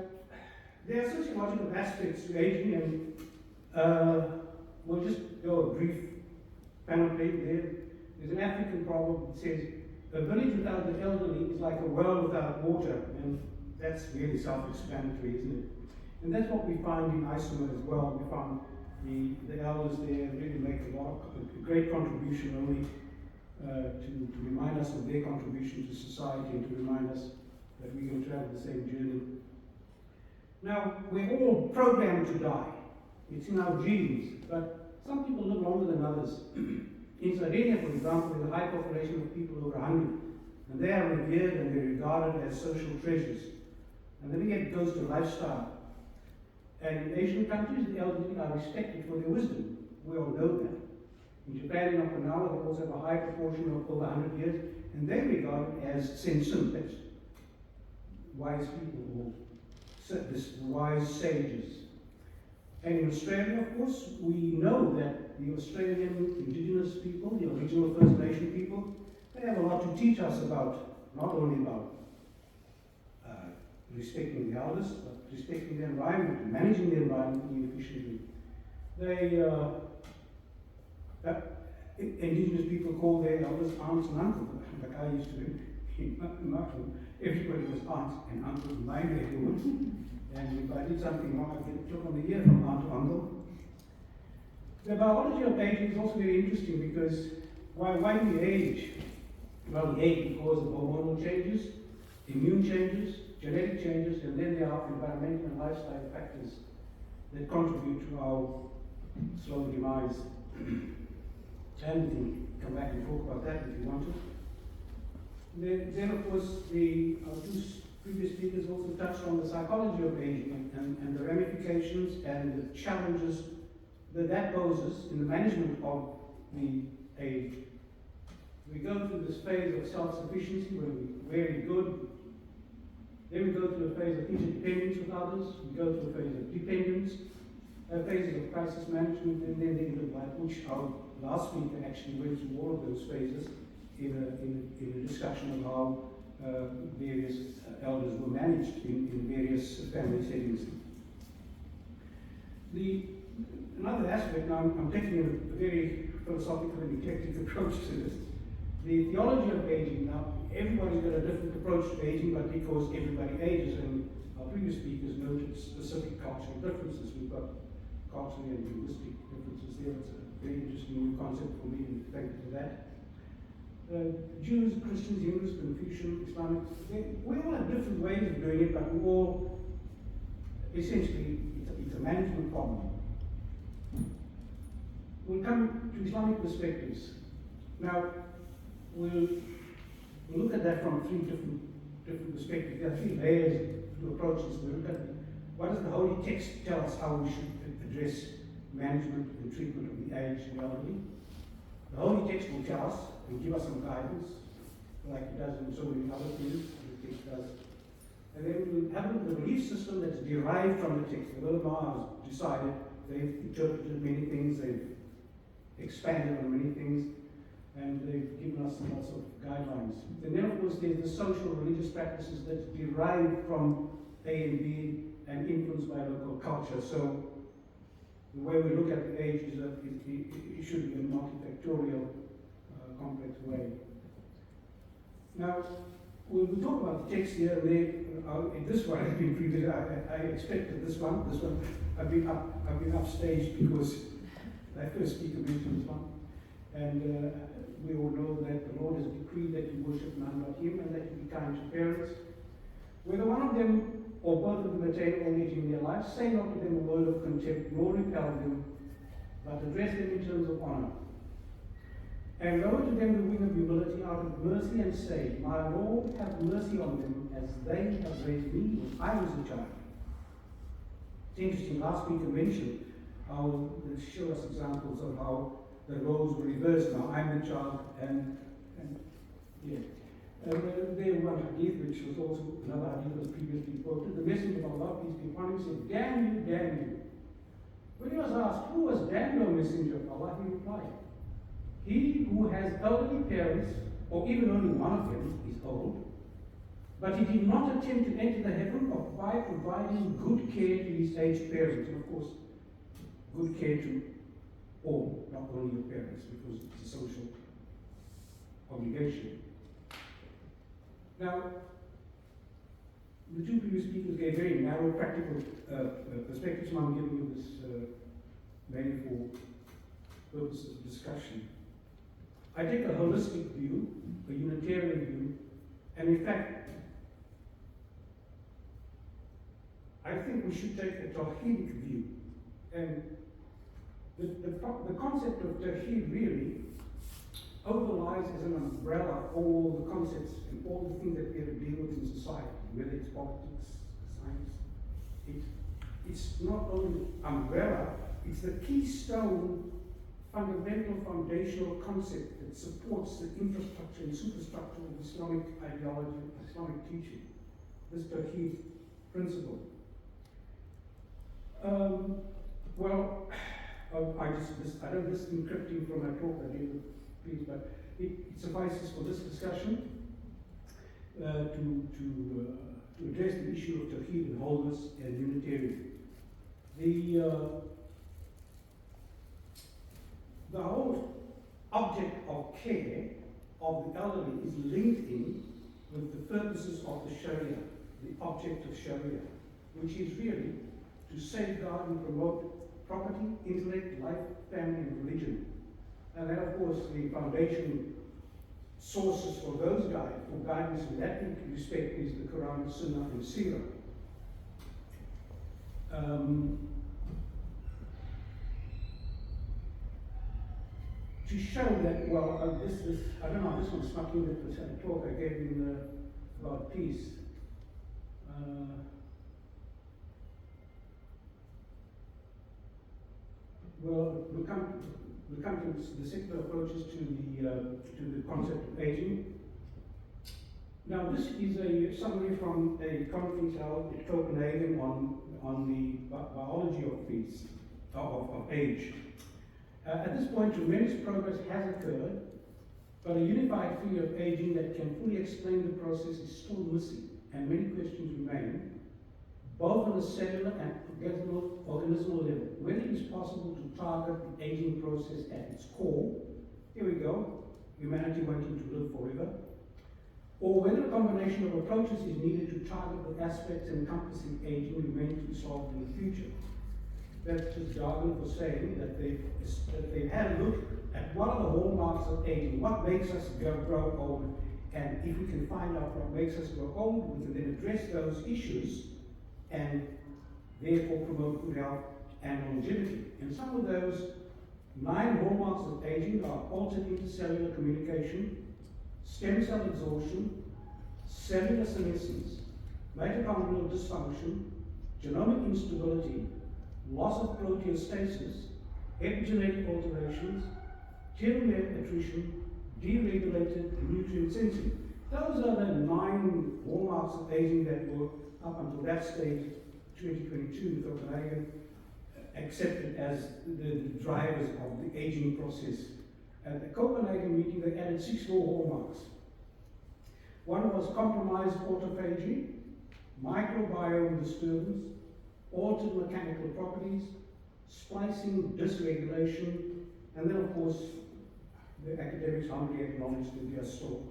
there are sociological aspects to aging, and we'll just go a brief panoply there. There's an African proverb that says, a village without the elderly is like a well without water, and that's really self-explanatory, isn't it? And that's what we find in Iceland as well. We find the elders there really make a great contribution only to remind us of their contribution to society and to remind us that we can travel the same journey. Now, we're all programmed to die. It's in our genes, but some people live longer than others. In Sardinia, for example, there's a high population of people over 100. And they are revered and they're regarded as social treasures. And then again, it goes to lifestyle. And in Asian countries, the elderly are respected for their wisdom. We all know that. In Japan and Okinawa, they also have a high proportion of over 100 years, and they regard it as sensun, that's wise people, or this wise sages. And in Australia, of course, we know that the Australian Indigenous people, the original First Nation people, they have a lot to teach us about, not only about respecting the elders, but respecting the environment, managing the environment efficiently. They, Indigenous people call their elders aunts and uncles, like I used to do in Markham. Everybody was aunts and uncles in my neighborhood. And if I did something wrong, I'd get took on the ear from aunt to uncle. The biology of aging is also very interesting because why do we age? Well, we age because of hormonal changes, immune changes, genetic changes, and then there are environmental and lifestyle factors that contribute to our slow demise. And we can come back and talk about that if you want to. Then of course, our two previous speakers also touched on the psychology of aging and the ramifications and the challenges that poses in the management of the age. We go through this phase of self-sufficiency where we're very good. Then we go through a phase of interdependence with others. We go through a phase of dependence, phases of crisis management, and then the end of life, which our last speaker actually went through all of those phases in a discussion of how various elders were managed in various family settings. Another aspect, now I'm taking a very philosophical and eclectic approach to this. The theology of aging, now everybody's got a different approach to aging, but because everybody ages, and our previous speakers noted specific cultural differences. We've got cultural and linguistic differences there. It's a very interesting new concept for me, and thank you for that. Jews, Christians, Hindus, Confucian, Islamic, we all have different ways of doing it, but we all, essentially, it's a management problem. We'll come to Islamic perspectives. Now, we'll look at that from three different perspectives. There are three layers to approach this. We'll look at what does the Holy Text tell us how we should address management and treatment of the aged and elderly. The Holy Text will tell us and give us some guidance, like it does in so many other things the text does. And then we'll have a look at the belief system that's derived from the text. The ulama has decided, they've interpreted many things, they've expanded on many things, and they've given us lots of guidelines. And then of course there's the social religious practices that's derived from A and B and influenced by local culture. So the way we look at the age is that it should be a multifactorial, complex way. Now, we'll talk about the text here and there. This one has been treated. I expected this one. I've been upstaged because my first speaker mentioned this one. And we all know that the Lord has decreed that you worship none but Him and that you be kind to parents. Whether one of them or both of them attain old age in their life, say not to them a word of contempt, nor repel them, but address them in terms of honor. And lower to them the wing of humility out of mercy, and say, My Lord, have mercy on them, as they have raised me when I was a child. It's interesting, last week I mentioned how they show us examples of how the roles were reversed. Now I'm the child, and yeah. There one hadith, which was also another hadith was previously quoted. The Messenger of Allah, peace be upon him, said, Damn you, damn you. When he was asked, who was damned, O Messenger of Allah, he replied, he who has elderly parents, or even only one of them is old, but he did not attempt to enter the heaven by providing good care to his aged parents. And of course, good care to all, not only your parents, because it's a social obligation. Now, the two previous speakers gave very narrow practical perspectives, so I'm giving you this mainly for purposes of discussion. I take a holistic view, a Unitarian view, and in fact, I think we should take a Tawhidic view. And the concept of Tawhid really overlies as an umbrella all the concepts and all the things that we have to deal with in society, whether it's politics, science. It's not only umbrella, it's the keystone, fundamental, foundational concept that supports the infrastructure and superstructure of Islamic ideology, Islamic teaching, this Tawheed principle. Well, I don't list encrypting from my talk, I do, please, but it suffices for this discussion to address the issue of Tawheed and wholeness and Unitarian. The whole object of care of the elderly is linked in with the purposes of the Sharia, the object of Sharia, which is really to safeguard and promote property, intellect, life, family, and religion. And then, of course, the foundation sources for guidance in that respect is the Quran, Sunnah, and Seerah. To show that, well, I don't know, this one snuck in with the talk I gave in about peace. Well, we'll come to the secular approaches to the concept of aging. Now, this is a summary from a conference held in Copenhagen on the biology of peace, of age. At this point, tremendous progress has occurred, but a unified theory of aging that can fully explain the process is still missing, and many questions remain, both on the cellular and organismal level. Whether it is possible to target the aging process at its core, here we go, humanity wanting to live forever, or whether a combination of approaches is needed to target the aspects encompassing aging remain to be solved in the future. That's just jargon for saying that they've had a look at what are the hallmarks of aging, what makes us grow old, and if we can find out what makes us grow old, we can then address those issues and therefore promote good health and longevity. And some of those 9 hallmarks of aging are altered intercellular communication, stem cell exhaustion, cellular senescence, mitochondrial dysfunction, genomic instability, loss of proteostasis, epigenetic alterations, telomere attrition, deregulated nutrient sensing. Those are the 9 hallmarks of aging that were, up until that stage, 2022 in Copenhagen, accepted as the drivers of the aging process. At the Copenhagen meeting, they added 6 more hallmarks. One was compromised autophagy, microbiome disturbance, altered mechanical properties, splicing dysregulation, and then, of course, the academics humbly acknowledge that there are still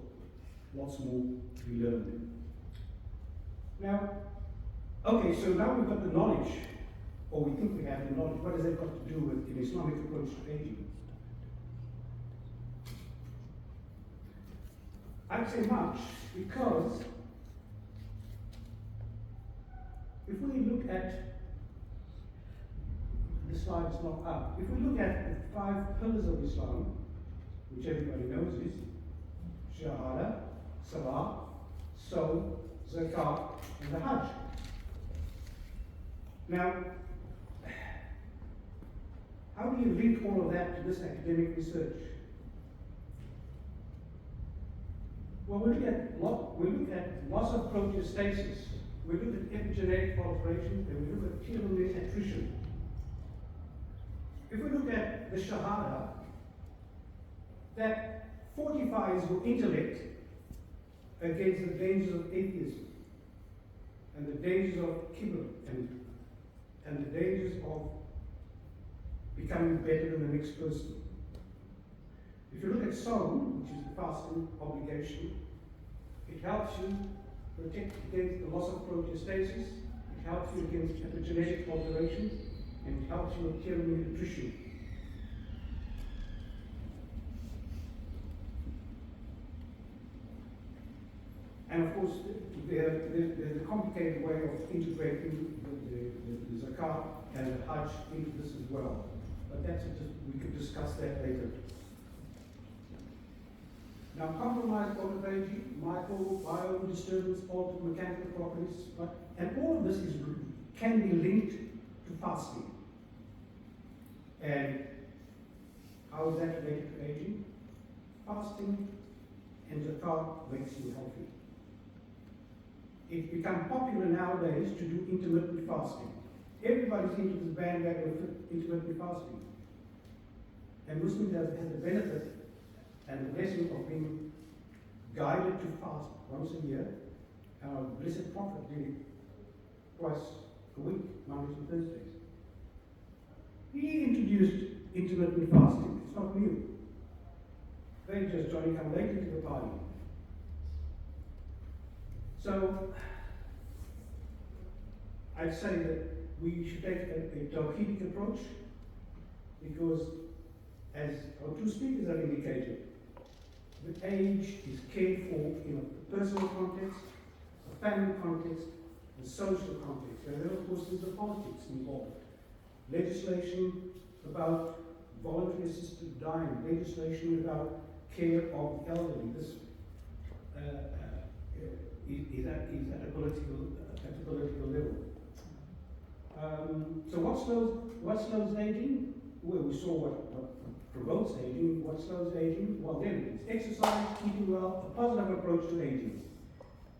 lots more to be learned. Now, okay, so now we've got the knowledge, or we think we have the knowledge. What has that got to do with an Islamic approach to aging? I'd say much, because if we look at, the slide is not up, if we look at the 5 pillars of Islam, which everybody knows is Shahada, Salah, Saum, Zakat, and the Hajj. Now, how do you link all of that to this academic research? Well, we look at loss of proteostasis, we look at epigenetic alterations, and we look at telomere attrition. If we look at the Shahada, that fortifies your intellect against the dangers of atheism, and the dangers of kibr, and the dangers of becoming better than the next person. If you look at Saum, which is the fasting obligation, it helps you protect against the loss of proteostasis, it helps you against epigenetic alterations, and it helps you with telomere attrition. And of course, there's a complicated way of integrating the zakat and the hajj into this as well. But we could discuss that later. Now, compromised cognitive aging, microbiome disturbance, altered mechanical properties, and all of this can be linked to fasting. And how is that related to aging? Fasting and zakat makes you healthy. It's become popular nowadays to do intermittent fasting. Everybody's into this bandwagon of intermittent fasting. And Muslims have the benefit and the blessing of being guided to fast once a year. Our blessed Prophet did it twice a week, Mondays and Thursdays. He introduced intermittent fasting. It's not new. They just Johnny come lately to the party. So I'd say that we should take a tawhidic approach, because as our two speakers have indicated, the age is cared for in a personal context, a family context, a social context. And then of course there's the politics involved. Legislation about voluntary assisted dying, legislation about care of the elderly. This is at a political level. So what slows aging? Well, we saw what promotes aging. What slows aging? Well, then it's exercise, eating well, a positive approach to aging,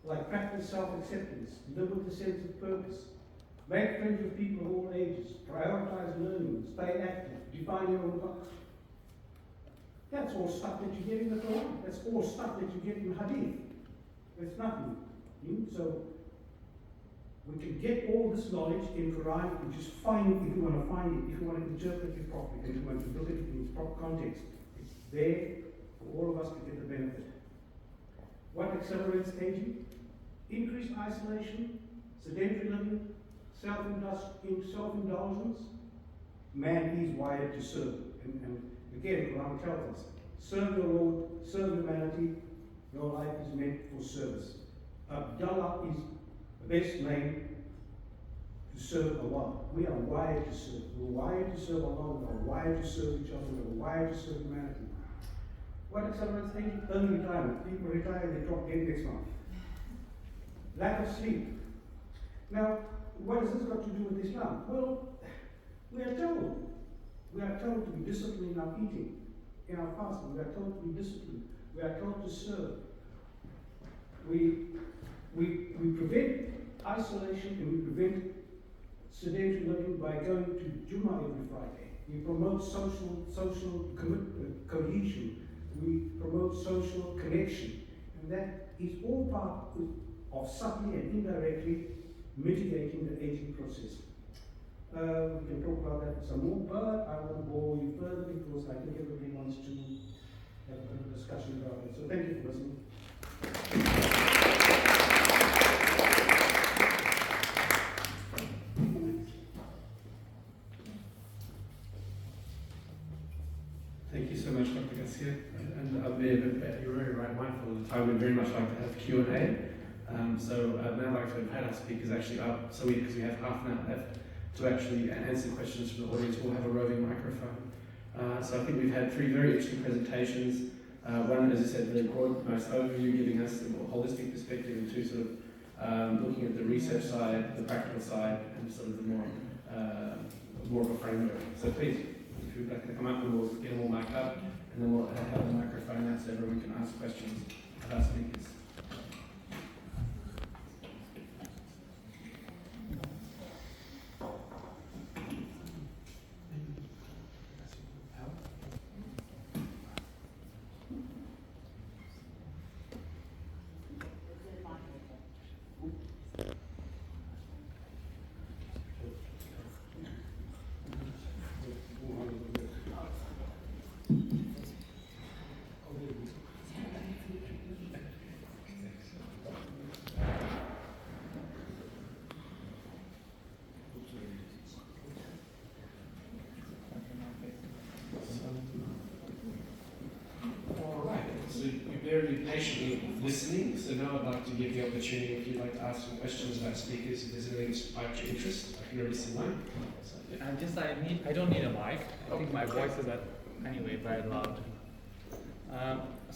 like practice self-acceptance, live with a sense of purpose, make friends with people of all ages, prioritize learning, stay active, define your own path. That's all stuff that you get in the Quran. That's all stuff that you get in Hadith. It's nothing. So we can get all this knowledge in Quran and just find it if you want to find it, if you want to interpret it properly, if you want to look at it in its proper context. It's there for all of us to get the benefit. What accelerates aging? Increased isolation, sedentary living, self-indulgence. Man is wired to serve. And again, Quran tells us, serve your Lord, serve humanity, your life is meant for service. Abdullah is the best name to serve Allah. We are wired to serve. We're wired to serve Allah, we are wired to serve each other, we're wired to serve humanity. What accelerates aging? Early retirement. People retire, they drop dead next month. Lack of sleep. Now, what has this got to do with Islam? Well, we are told to be disciplined in our eating, in our fasting. We are told to be disciplined. We are told to serve. We prevent isolation and we prevent sedentary living by going to Jummah every Friday. We promote social cohesion. We promote social connection. And that is all part of subtly and indirectly mitigating the aging process. We can talk about that some more, but I won't bore you further because I think everybody wants to have a discussion about it. So thank you for listening. Thank you so much, Dr. Garcia. And you're very right, mindful of the time. We'd very much like to have Q&A. So I'd now like to have had our speakers actually up, because we have half an hour left to actually answer questions from the audience. We'll have a roving microphone. So I think we've had three very interesting presentations. One, as I said, very broad, nice overview, giving us a more holistic perspective, and two, sort of looking at the research side, the practical side, and sort of the more of a framework. So please, if you'd like to come up, and we'll get them all mic'd up, and then we'll have the microphone out so everyone can ask questions of our speakers. Very patiently listening, so now I'd like to give the opportunity if you'd like to ask some questions about speakers, if there's anything that sparked your interest. I can already see mine. So, I don't need a mic. I think my voice is anyway very loud.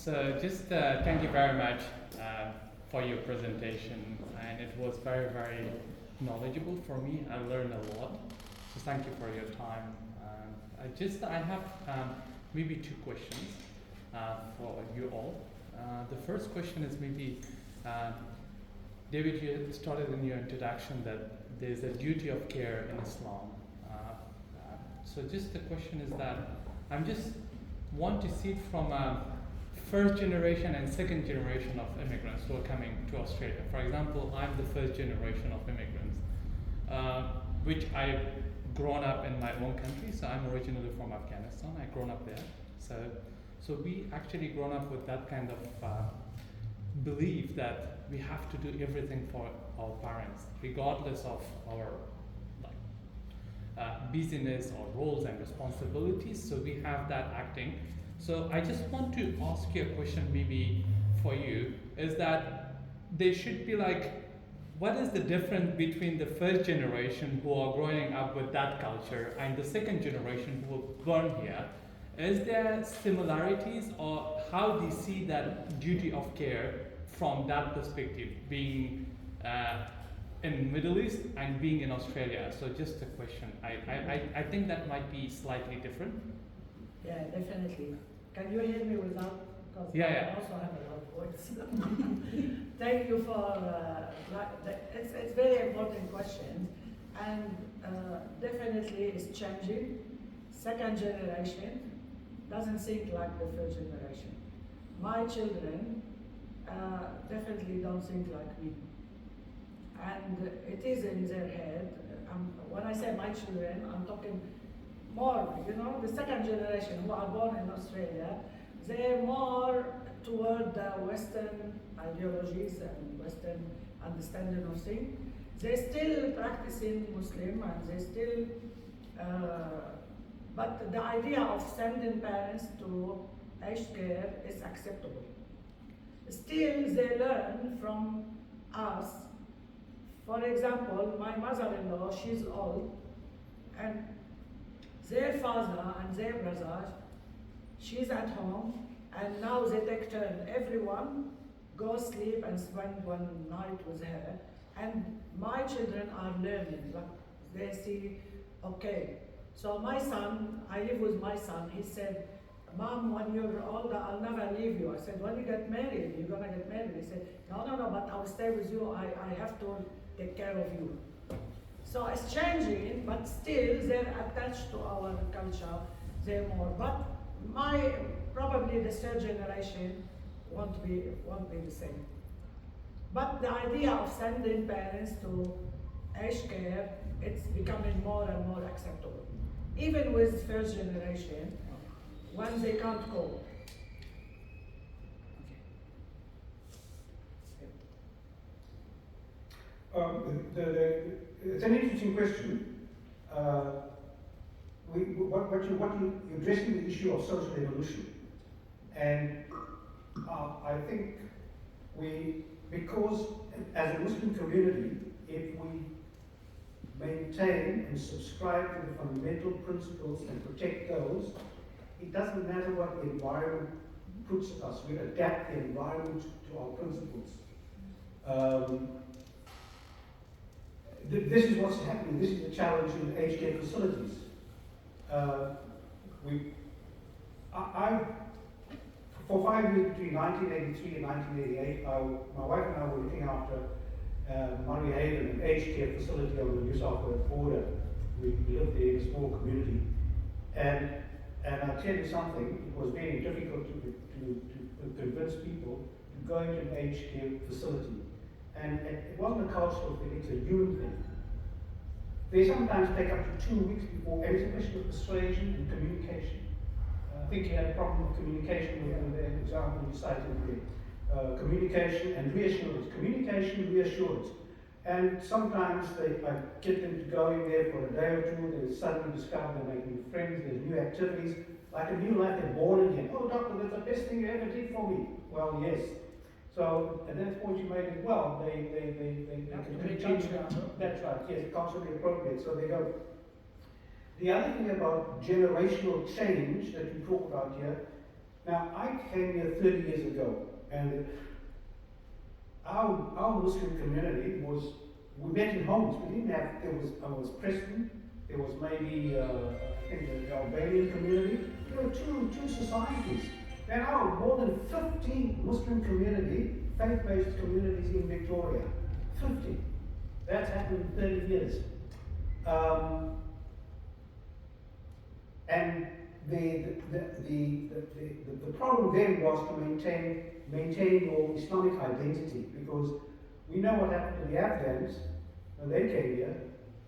So just thank you very much for your presentation, and it was very, very knowledgeable for me. I learned a lot. So thank you for your time. I have maybe two questions for you all. The first question is maybe, David, you started in your introduction that there's a duty of care in Islam. So just the question is that I'm just want to see it from a first generation and second generation of immigrants who are coming to Australia. For example, I'm the first generation of immigrants, which I've grown up in my own country. So I'm originally from Afghanistan. I grown up there. So we actually grown up with that kind of belief that we have to do everything for our parents, regardless of our business or roles and responsibilities. So we have that acting. So I just want to ask you a question maybe for you, is that there should be what is the difference between the first generation who are growing up with that culture and the second generation who were born here? Is there similarities, or how do you see that duty of care from that perspective, being in Middle East and being in Australia? So just a question. I think that might be slightly different. Yeah, definitely. Can you hear me without? Because Yeah. I also have a loud voice. Thank you for it's very important question, and definitely it's changing. Second generation doesn't think like the first generation. My children definitely don't think like me, and it is in their head. When I say my children, I'm talking more, the second generation who are born in Australia, they're more toward the Western ideologies and Western understanding of things. They're still practicing Muslim, and they still, but the idea of sending parents to aged care is acceptable. Still, they learn from us. For example, my mother-in-law, she's old, and their father and their brother, she's at home, and now they take turn. Everyone go sleep and spend one night with her. And my children are learning. They see, okay. So my son, I live with my son, he said, Mom, when you're older, I'll never leave you. I said, when you get married, you're gonna get married. He said, no, but I'll stay with you. I have to take care of you. So it's changing, but still they're attached to our culture. They're more. But probably the third generation won't be the same. But the idea of sending parents to aged care, it's becoming more and more acceptable. Even with first generation, when they can't cope. It's an interesting question. You're addressing the issue of social evolution, and I think because as a Muslim community, if we maintain and subscribe to the fundamental principles and protect those, it doesn't matter what the environment puts us. We adapt the environment to our principles. This is what's happening. This is the challenge in aged care facilities. For 5 years between 1983 and 1988, my wife and I were looking after Murray Haven, an aged care facility on the New South Wales border. We lived there in a small community, and I'll tell you something. It was very difficult to convince people to go into an aged care facility. And it wasn't a cultural thing, it's a human thing. They sometimes take up to 2 weeks before, and it's a question of persuasion and communication. I think you had a problem with communication with the example you cited there. Communication and reassurance. Communication, reassurance. And sometimes I get them to go in there for a day or two, they suddenly discover they're making friends, there's new activities, like a new life, they're born again. Oh doctor, that's the best thing you ever did for me. Well, yes. So at that point you made it well. They can continue. That's right, yes, culturally appropriate. So they go. The other thing about generational change that we talk about here, Now, I came here 30 years ago, and our Muslim community was, we met in homes. We didn't have, there was Preston, there was maybe, I think the Albanian community. There were two societies. There are now more than 50 Muslim community, faith-based communities in Victoria. 50. That's happened in 30 years. And the problem then was to maintain your Islamic identity, because we know what happened to the Afghans when they came here.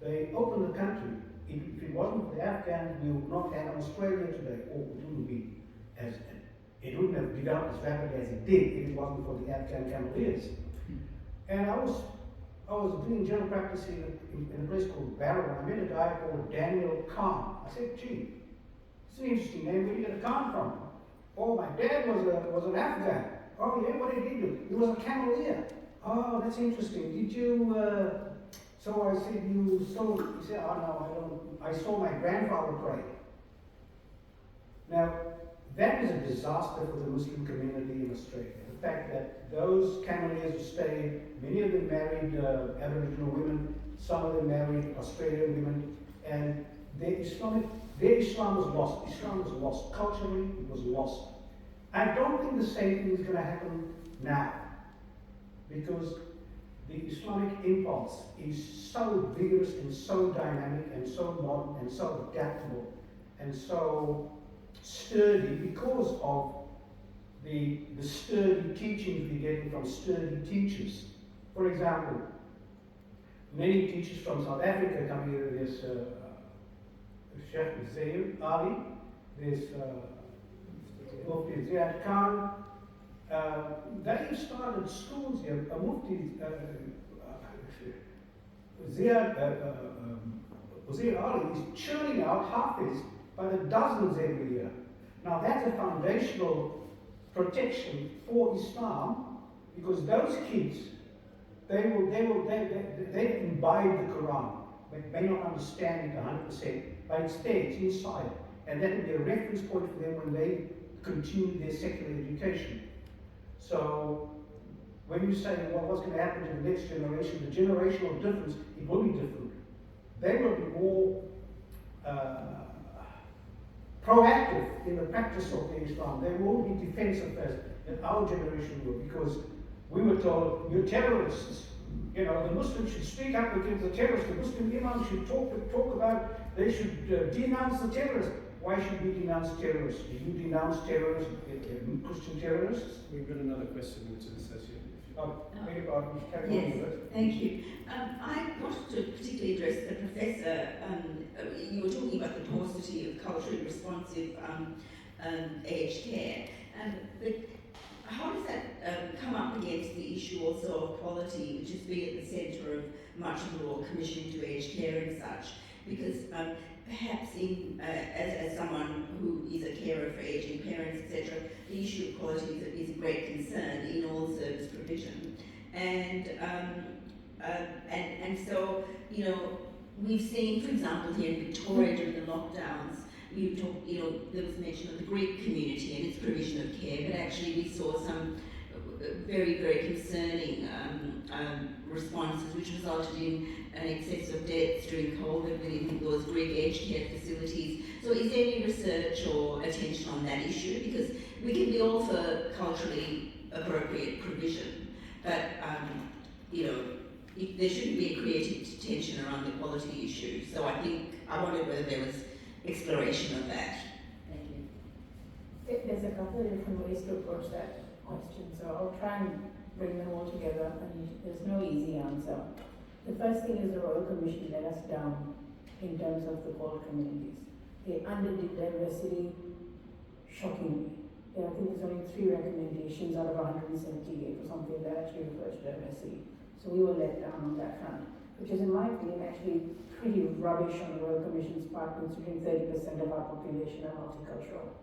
They opened the country. If it wasn't for the Afghans, we would not have Australia today, or it wouldn't have developed as rapidly as it did if it wasn't for the Afghan Cavaliers. And I was doing general practice in a place called Barrow. I met a guy called Daniel Khan. I said, gee, it's an interesting name. Where did you get a Khan from? Oh, my dad was an Afghan. Oh, yeah, what did he do? He was a Cavalier. Oh, that's interesting. Did you, so I said, he said, oh no, I don't. I saw my grandfather pray. Now, that is a disaster for the Muslim community in Australia. The fact that those Cavaliers who stayed, many of them married Aboriginal women, some of them married Australian women, and their Islam was lost. Islam was lost. Culturally, it was lost. I don't think the same thing is going to happen now, because the Islamic impulse is so vigorous and so dynamic and so modern and so adaptable and so sturdy because of the sturdy teachings we're getting from sturdy teachers. For example, many teachers from South Africa come here. There's Sheikh Zaid Ali, there's Mufti Ziad Khan. They started schools here. Mufti Ziad Ali is churning out Hafiz by the dozens every year. Now that's a foundational protection for Islam, because those kids, they imbibe the Quran, but may not understand it 100%, but it's there, it's inside, and that will be a reference point for them when they continue their secular education. So when you say, well, what's going to happen to the next generation, the generational difference, it will be different. They will be more proactive in the practice of the Islam. They won't be defensive as our generation will, because we were told, you're terrorists. You know, the Muslims should speak up against the terrorists. The Muslim imams should talk about, they should denounce the terrorists. Why should we denounce terrorists? Do you denounce terrorists, Christian terrorists? We've got another question which is associated. Yes, thank you. I wanted to particularly address the professor. You were talking about the paucity of culturally responsive aged care, but how does that come up against the issue also of quality, which has been at the centre of much of the Royal Commission into aged care and such? Because perhaps as someone who is a carer for ageing parents, etc., the issue of quality is a great concern in all service provision. And so, you know, we've seen, for example, here in Victoria during the lockdowns, there was mention of the Greek community and its provision of care, but actually we saw some very, very concerning responses, which resulted in an excess of deaths during COVID within those Greek aged care facilities. So is there any research or attention on that issue? Because we can be all for culturally appropriate provision, but there shouldn't be a creative tension around the quality issue. So I wondered whether there was exploration of that. Thank you. There's a couple of different ways to approach that question, so I'll try and bring them all together, and there's no easy answer. The first thing is the Royal Commission let us down in terms of the poor communities. They underdid diversity shockingly. I think there's only 3 recommendations out of 178 or something that actually refers to diversity. So we were let down on that front, which is, in my opinion, actually pretty rubbish on the Royal Commission's part, considering 30% of our population are multicultural.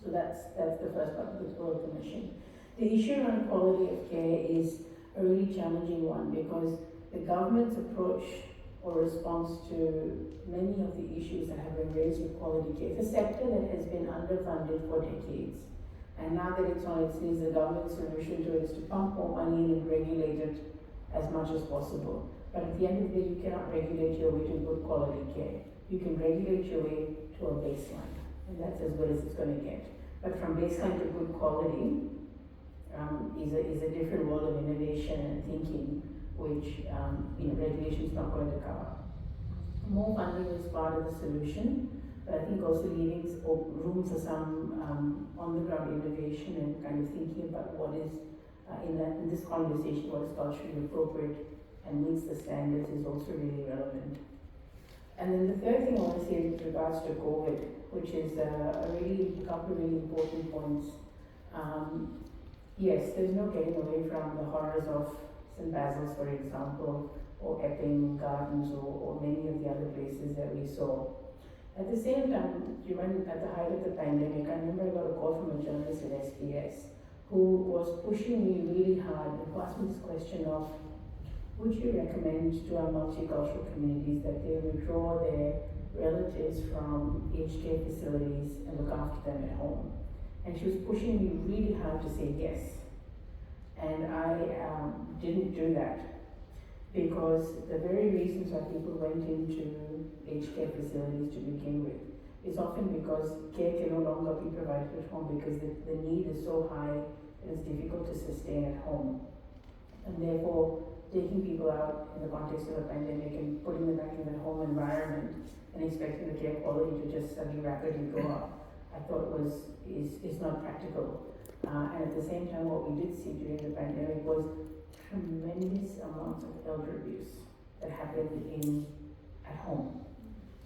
So that's the first part of the Royal Commission. The issue around quality of care is a really challenging one, because the government's approach or response to many of the issues that have been raised with quality care. It's a sector that has been underfunded for decades. And now that it's on its knees, the government's solution to it is to pump more money in and regulate it as much as possible. But at the end of the day, you cannot regulate your way to good quality care. You can regulate your way to a baseline, and that's as good as it's going to get. But from baseline to good quality is a different world of innovation and thinking, which regulation is not going to cover. More funding is part of the solution, but I think also leaving room for some on-the-ground innovation and kind of thinking about what is in this conversation, what is culturally appropriate and meets the standards is also really relevant. And then the third thing I want to say with regards to COVID, which is a couple of really important points. Yes, there's no getting away from the horrors of St. Basil's, for example, or Epping Gardens, or many of the other places that we saw. At the same time, even at the height of the pandemic, I remember I got a call from a journalist at SBS who was pushing me really hard and asked me this question of, would you recommend to our multicultural communities that they withdraw their relatives from aged care facilities and look after them at home? And she was pushing me really hard to say yes. And I didn't do that because the very reasons why people went into aged care facilities to begin with is often because care can no longer be provided at home because the need is so high that it's difficult to sustain at home. And therefore, taking people out in the context of a pandemic and putting them back in their home environment and expecting the care quality to just suddenly rapidly go up, I thought is not practical. And at the same time, what we did see during the pandemic was tremendous amounts of elder abuse that happened at home.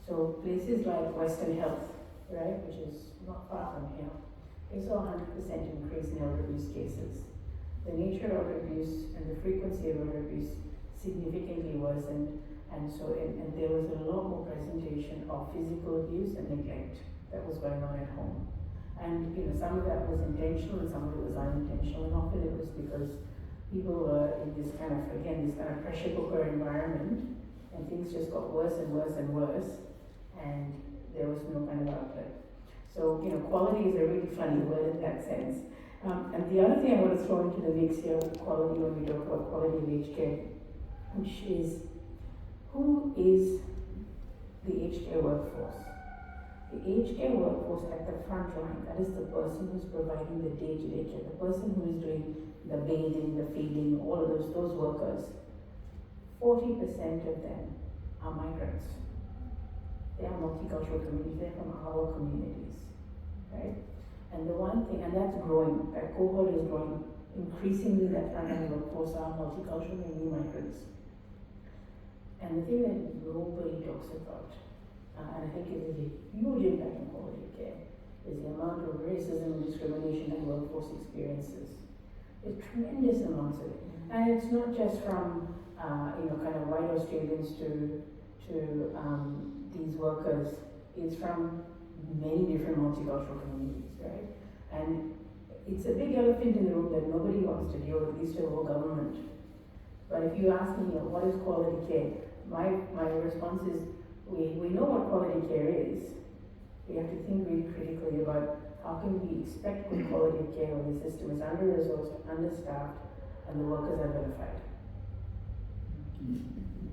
So places like Western Health, right, which is not far from here, they saw a 100% increase in elder abuse cases. The nature of elder abuse and the frequency of elder abuse significantly worsened, and there was a lot more presentation of physical abuse and neglect that was going on at home. And some of that was intentional and some of it was unintentional, and often it was because people were in this kind of pressure cooker environment, and things just got worse and worse and worse, and there was no kind of outlet. So, quality is a really funny word in that sense. And the other thing I want to throw into the mix here with quality when we talk about quality of aged care, which is, who is the aged care workforce? The aged care workforce at the front line, that is the person who's providing the day-to-day care, the person who is doing the bathing, the feeding, all of those workers. 40% of them are migrants. They are multicultural communities, they're from our communities, right? And the one thing, and that's growing, that cohort is growing. Increasingly, that frontline workforce are multicultural, mainly migrants. And the thing that nobody talks about, and I think it is a huge impact on quality of care, is the amount of racism and discrimination that workforce experiences. There's tremendous amounts of it. And it's not just from, kind of white Australians to these workers. It's from many different multicultural communities, right? And it's a big elephant in the room that nobody wants to deal with, at least the whole government. But if you ask me, what is quality care? My response is, we know what quality care is. We have to think really critically about how can we expect good quality of care when the system is under-resourced, understaffed, and the workers are vilified.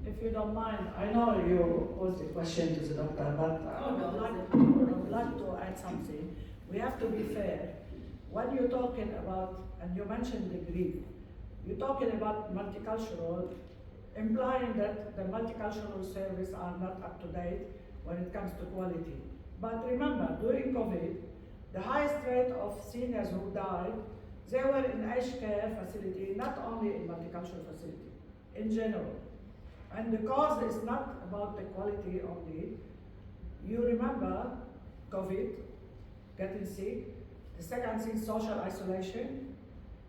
If you don't mind, I know you posed the question to the doctor, but I would like to add something. We have to be fair. When you're talking about, and you mentioned degree, you're talking about multicultural, implying that the multicultural services are not up to date when it comes to quality. But remember, during COVID, the highest rate of seniors who died, they were in aged care facility, not only in multicultural facility, in general. And the cause is not about the quality only. You remember COVID, getting sick. The second thing, social isolation.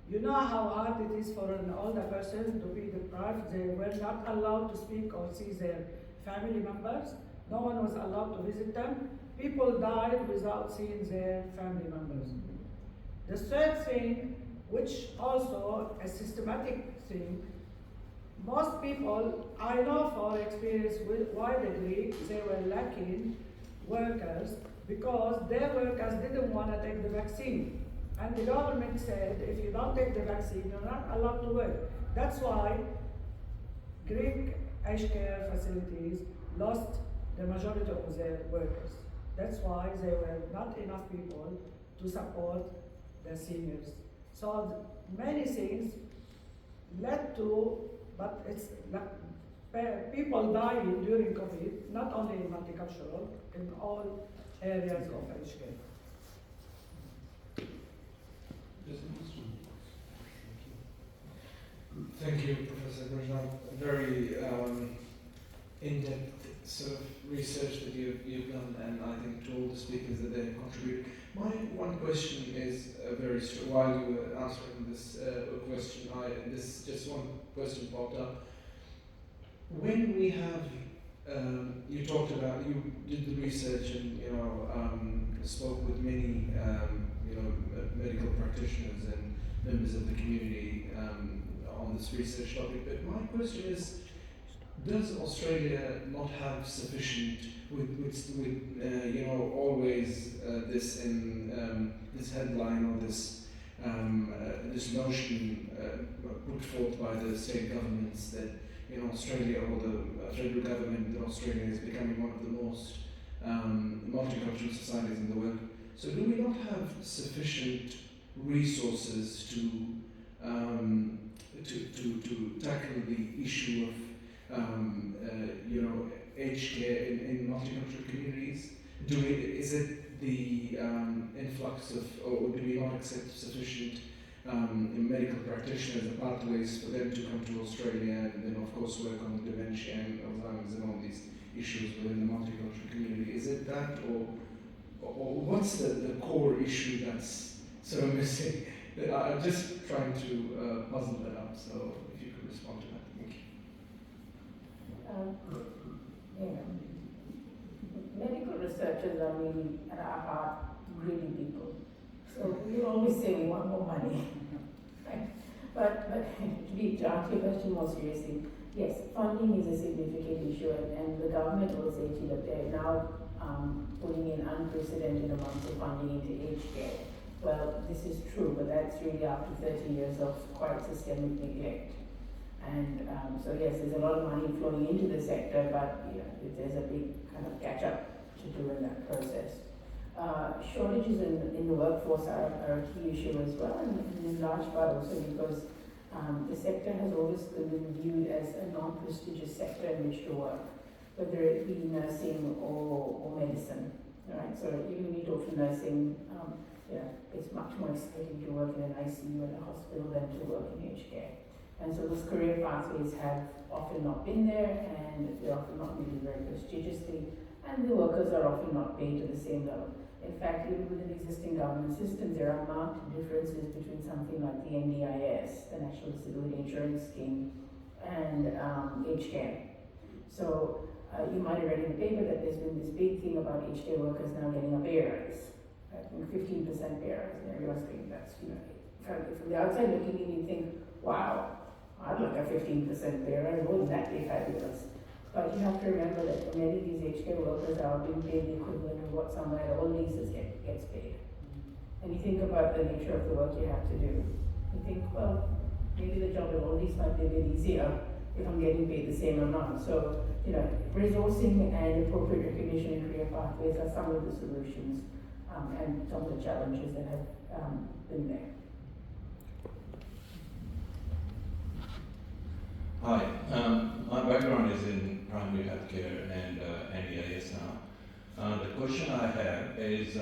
You know how hard it is for an older person to be deprived. They were not allowed to speak or see their family members. No one was allowed to visit them. People died without seeing their family members. The third thing, which also a systematic thing, most people, I know for experience with Y degree, they were lacking workers because their workers didn't want to take the vaccine. And the government said, if you don't take the vaccine, you're not allowed to work. That's why Greek aged care facilities lost the majority of their workers. That's why there were not enough people to support the seniors. So many things led to, but it's like people dying during COVID, not only in multicultural, in all areas of aged care. Thank you, Professor Bergeron. Very in-depth sort of research that you've done, and I think to all the speakers that they have contributed. My one question is while you were answering this question, just one question popped up. When we have, you talked about, you did the research and spoke with many medical practitioners and members of the community on this research topic. But my question is, does Australia not have sufficient, always this in this headline or this notion put forth by the state governments that in Australia, or the federal government, that Australia is becoming one of the most multicultural societies in the world. So do we not have sufficient resources to tackle the issue of aged care in multicultural communities? Is it the influx of, or do we not accept sufficient medical practitioners and pathways for them to come to Australia and then of course work on dementia and Alzheimer's and all these issues within the multicultural community? Is it that, or what's the core issue that's sort of missing? I'm just trying to puzzle that up, so if you could respond to that, thank you. Medical researchers are really, at our heart, greedy people. So we always say we want more money. Right? But to answer your question more seriously, yes, funding is a significant issue, and the government will say to you that they're now putting in unprecedented amounts of funding into aged care. Well, this is true, but that's really after 30 years of quite systemic neglect. And so yes, there's a lot of money flowing into the sector, but there's a big kind of catch-up to do in that process. Shortages in the workforce are a key issue as well, and in large part also because the sector has always been viewed as a non-prestigious sector in which to work, whether it be nursing or medicine. Right? So even when you talk to nursing, it's much more exciting to work in an ICU in a hospital than to work in aged care. And so those career pathways have often not been there, and they're often not really very prestigiously, and the workers are often not paid to the same level. In fact, even within existing government systems, there are marked differences between something like the NDIS, the National Disability Insurance Scheme, and aged care. So you might have read in the paper that there's been this big thing about aged care workers now getting a pay rise. I think 15% pay rise, and everyone's thinking that's, from the outside looking in, you think, wow, I'd like a 15% pay rise, wouldn't that be fabulous? But you have to remember that for many of these aged care workers are being paid the equivalent of what someone at all leases gets paid. And you think about the nature of the work you have to do. You think, well, maybe the job at all lease might be a bit easier if I'm getting paid the same amount. So, resourcing and appropriate recognition in career pathways are some of the solutions and some of the challenges that have been there. Hi, my background is in primary healthcare and NDIS now. The question I have is,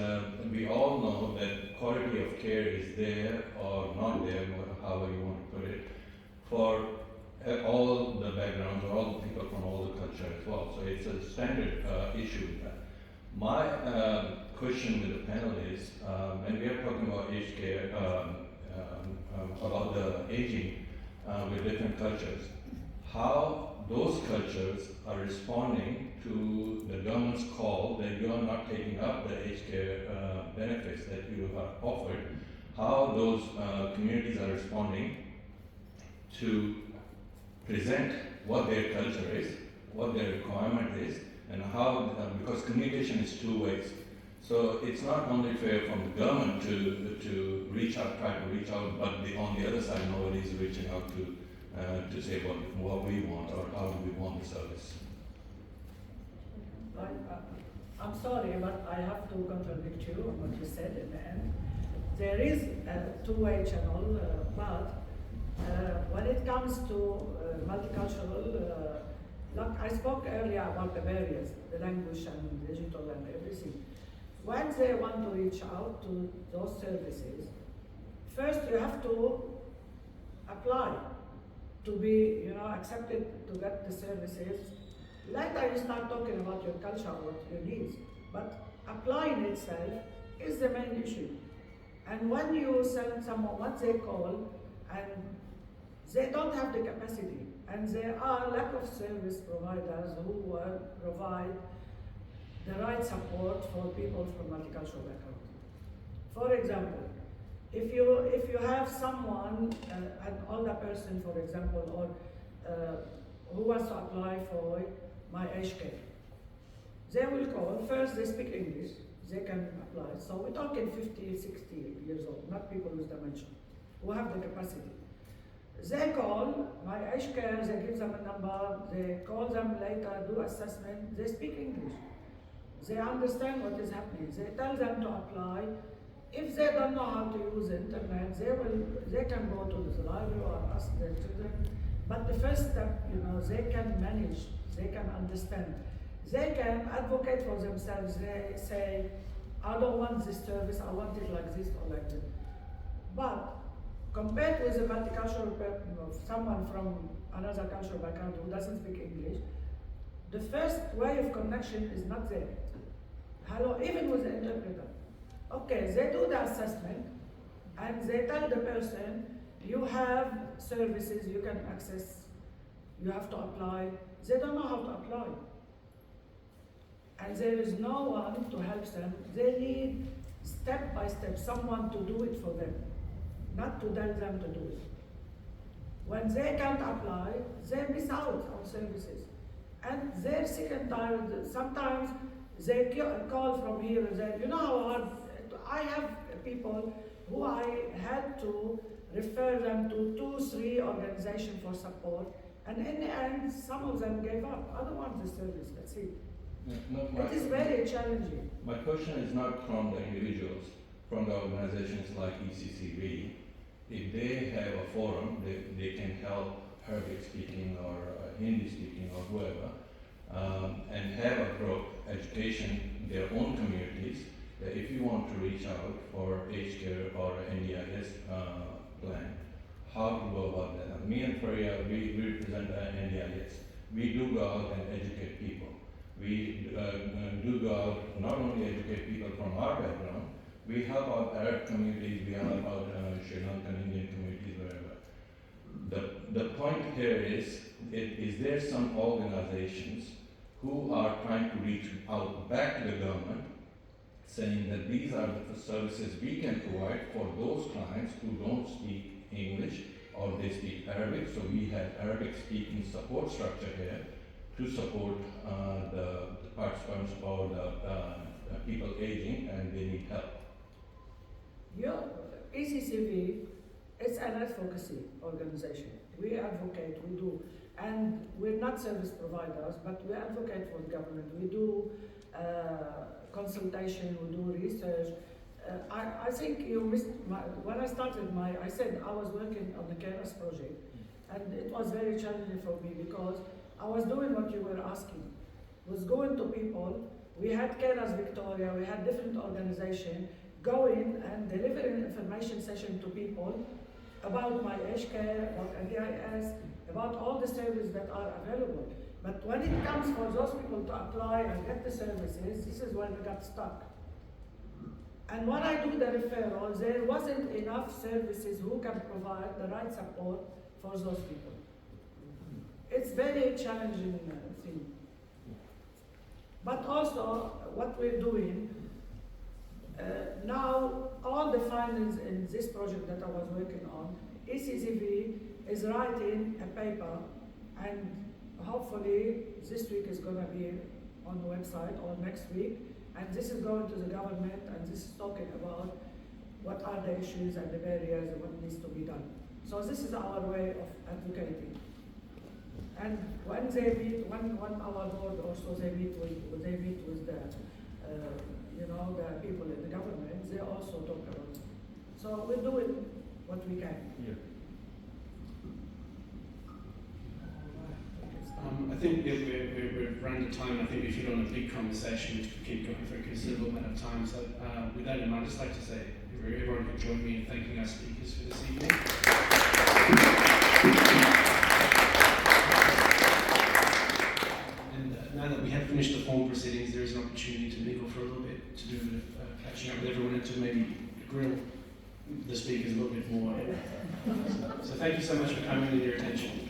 we all know that quality of care is there or not there, however you want to put it, for all the backgrounds, or all the people from all the culture as well. So it's a standard issue with that. My question with the panel is, when we are talking about aged care, about the aging with different cultures, how those cultures are responding to the government's call that you are not taking up the aged care benefits that you have offered, how those communities are responding to present what their culture is, what their requirement is, and how, because communication is two ways. So it's not only fair from the government to reach out, try to reach out, but on the other side, nobody is reaching out to say what we want or how do we want the service. I'm sorry, but I have to contradict you on what you said in the end. There is a two-way channel, but when it comes to multicultural, like I spoke earlier about the barriers, the language and digital and everything. When they want to reach out to those services, first you have to apply to be, accepted to get the services. Later you start talking about your culture, what your needs, but applying itself is the main issue. And when you send someone what they call, and they don't have the capacity, and there are lack of service providers who provide the right support for people from multicultural backgrounds. For example, if you have someone, an older person, for example, or who wants to apply for my age care, they will call. First, they speak English, they can apply. So we're talking 50, 60 years old, not people with dementia, who have the capacity. They call my age care, they give them a number, they call them later, do assessment, they speak English. They understand what is happening. They tell them to apply. If they don't know how to use the internet, they can go to the library or ask their children. But the first step, they can manage, they can understand. They can advocate for themselves. They say, I don't want this service, I want it like this or like that. But compared with a multicultural someone from another cultural background who doesn't speak English, the first way of connection is not there. Hello, even with the interpreter. Okay, they do the assessment and they tell the person, you have services you can access, you have to apply. They don't know how to apply. And there is no one to help them. They need step by step someone to do it for them, not to tell them to do it. When they can't apply, they miss out on services. And they're sick and tired. Sometimes they call from here and say, how hard, I have people who I had to refer them to 2-3 organizations for support, and in the end, some of them gave up. I don't want the service, that's it. It is very challenging. My question is not from the individuals, from the organizations like ECCV. If they have a forum, they can help Arabic speaking or Hindi speaking or whoever, and have a group education their own communities. That if you want to reach out for aged care or NDIS plan, how to go about that? Me and Faria, we represent NDIS. We do go out and educate people. We do go out, not only educate people from our background, we help out Arab communities, we help out Sri Lankan Indian communities, wherever. The point here is there some organizations who are trying to reach out back to the government, saying that these are the services we can provide for those clients who don't speak English or they speak Arabic, so we have Arabic speaking support structure here to support the participants or the people aging and they need help. ECCV is an advocacy organization. We advocate, we do. And we're not service providers, but we advocate for the government. We do consultation, we do research. I think you missed, when I started I said I was working on the CARES project, and it was very challenging for me because I was doing what you were asking. Was going to people, we had CARES Victoria, we had different organizations going and delivering information session to people about my age care, about NDIS, about all the services that are available. But when it comes for those people to apply and get the services, this is when we got stuck. And when I do the referral, there wasn't enough services who can provide the right support for those people. It's very challenging thing. But also, what we're doing, now all the findings in this project that I was working on, ECCV is writing a paper And hopefully this week is going to be on the website or next week. And this is going to the government, and this is talking about what are the issues and the barriers and what needs to be done. So this is our way of advocating. And when they meet, when our board also they meet with the the people in the government, they also talk about it. So we're doing what we can. Yeah. I think we've run out of time. I think we've hit on a big conversation which could keep going for a considerable amount of time. So with that in mind, I'd just like to say everyone could join me in thanking our speakers for this evening. And now that we have finished the formal proceedings, there is an opportunity to mingle for a little bit, to do a bit of catching up with everyone and to maybe grill the speakers a little bit more. So thank you so much for coming and your attention.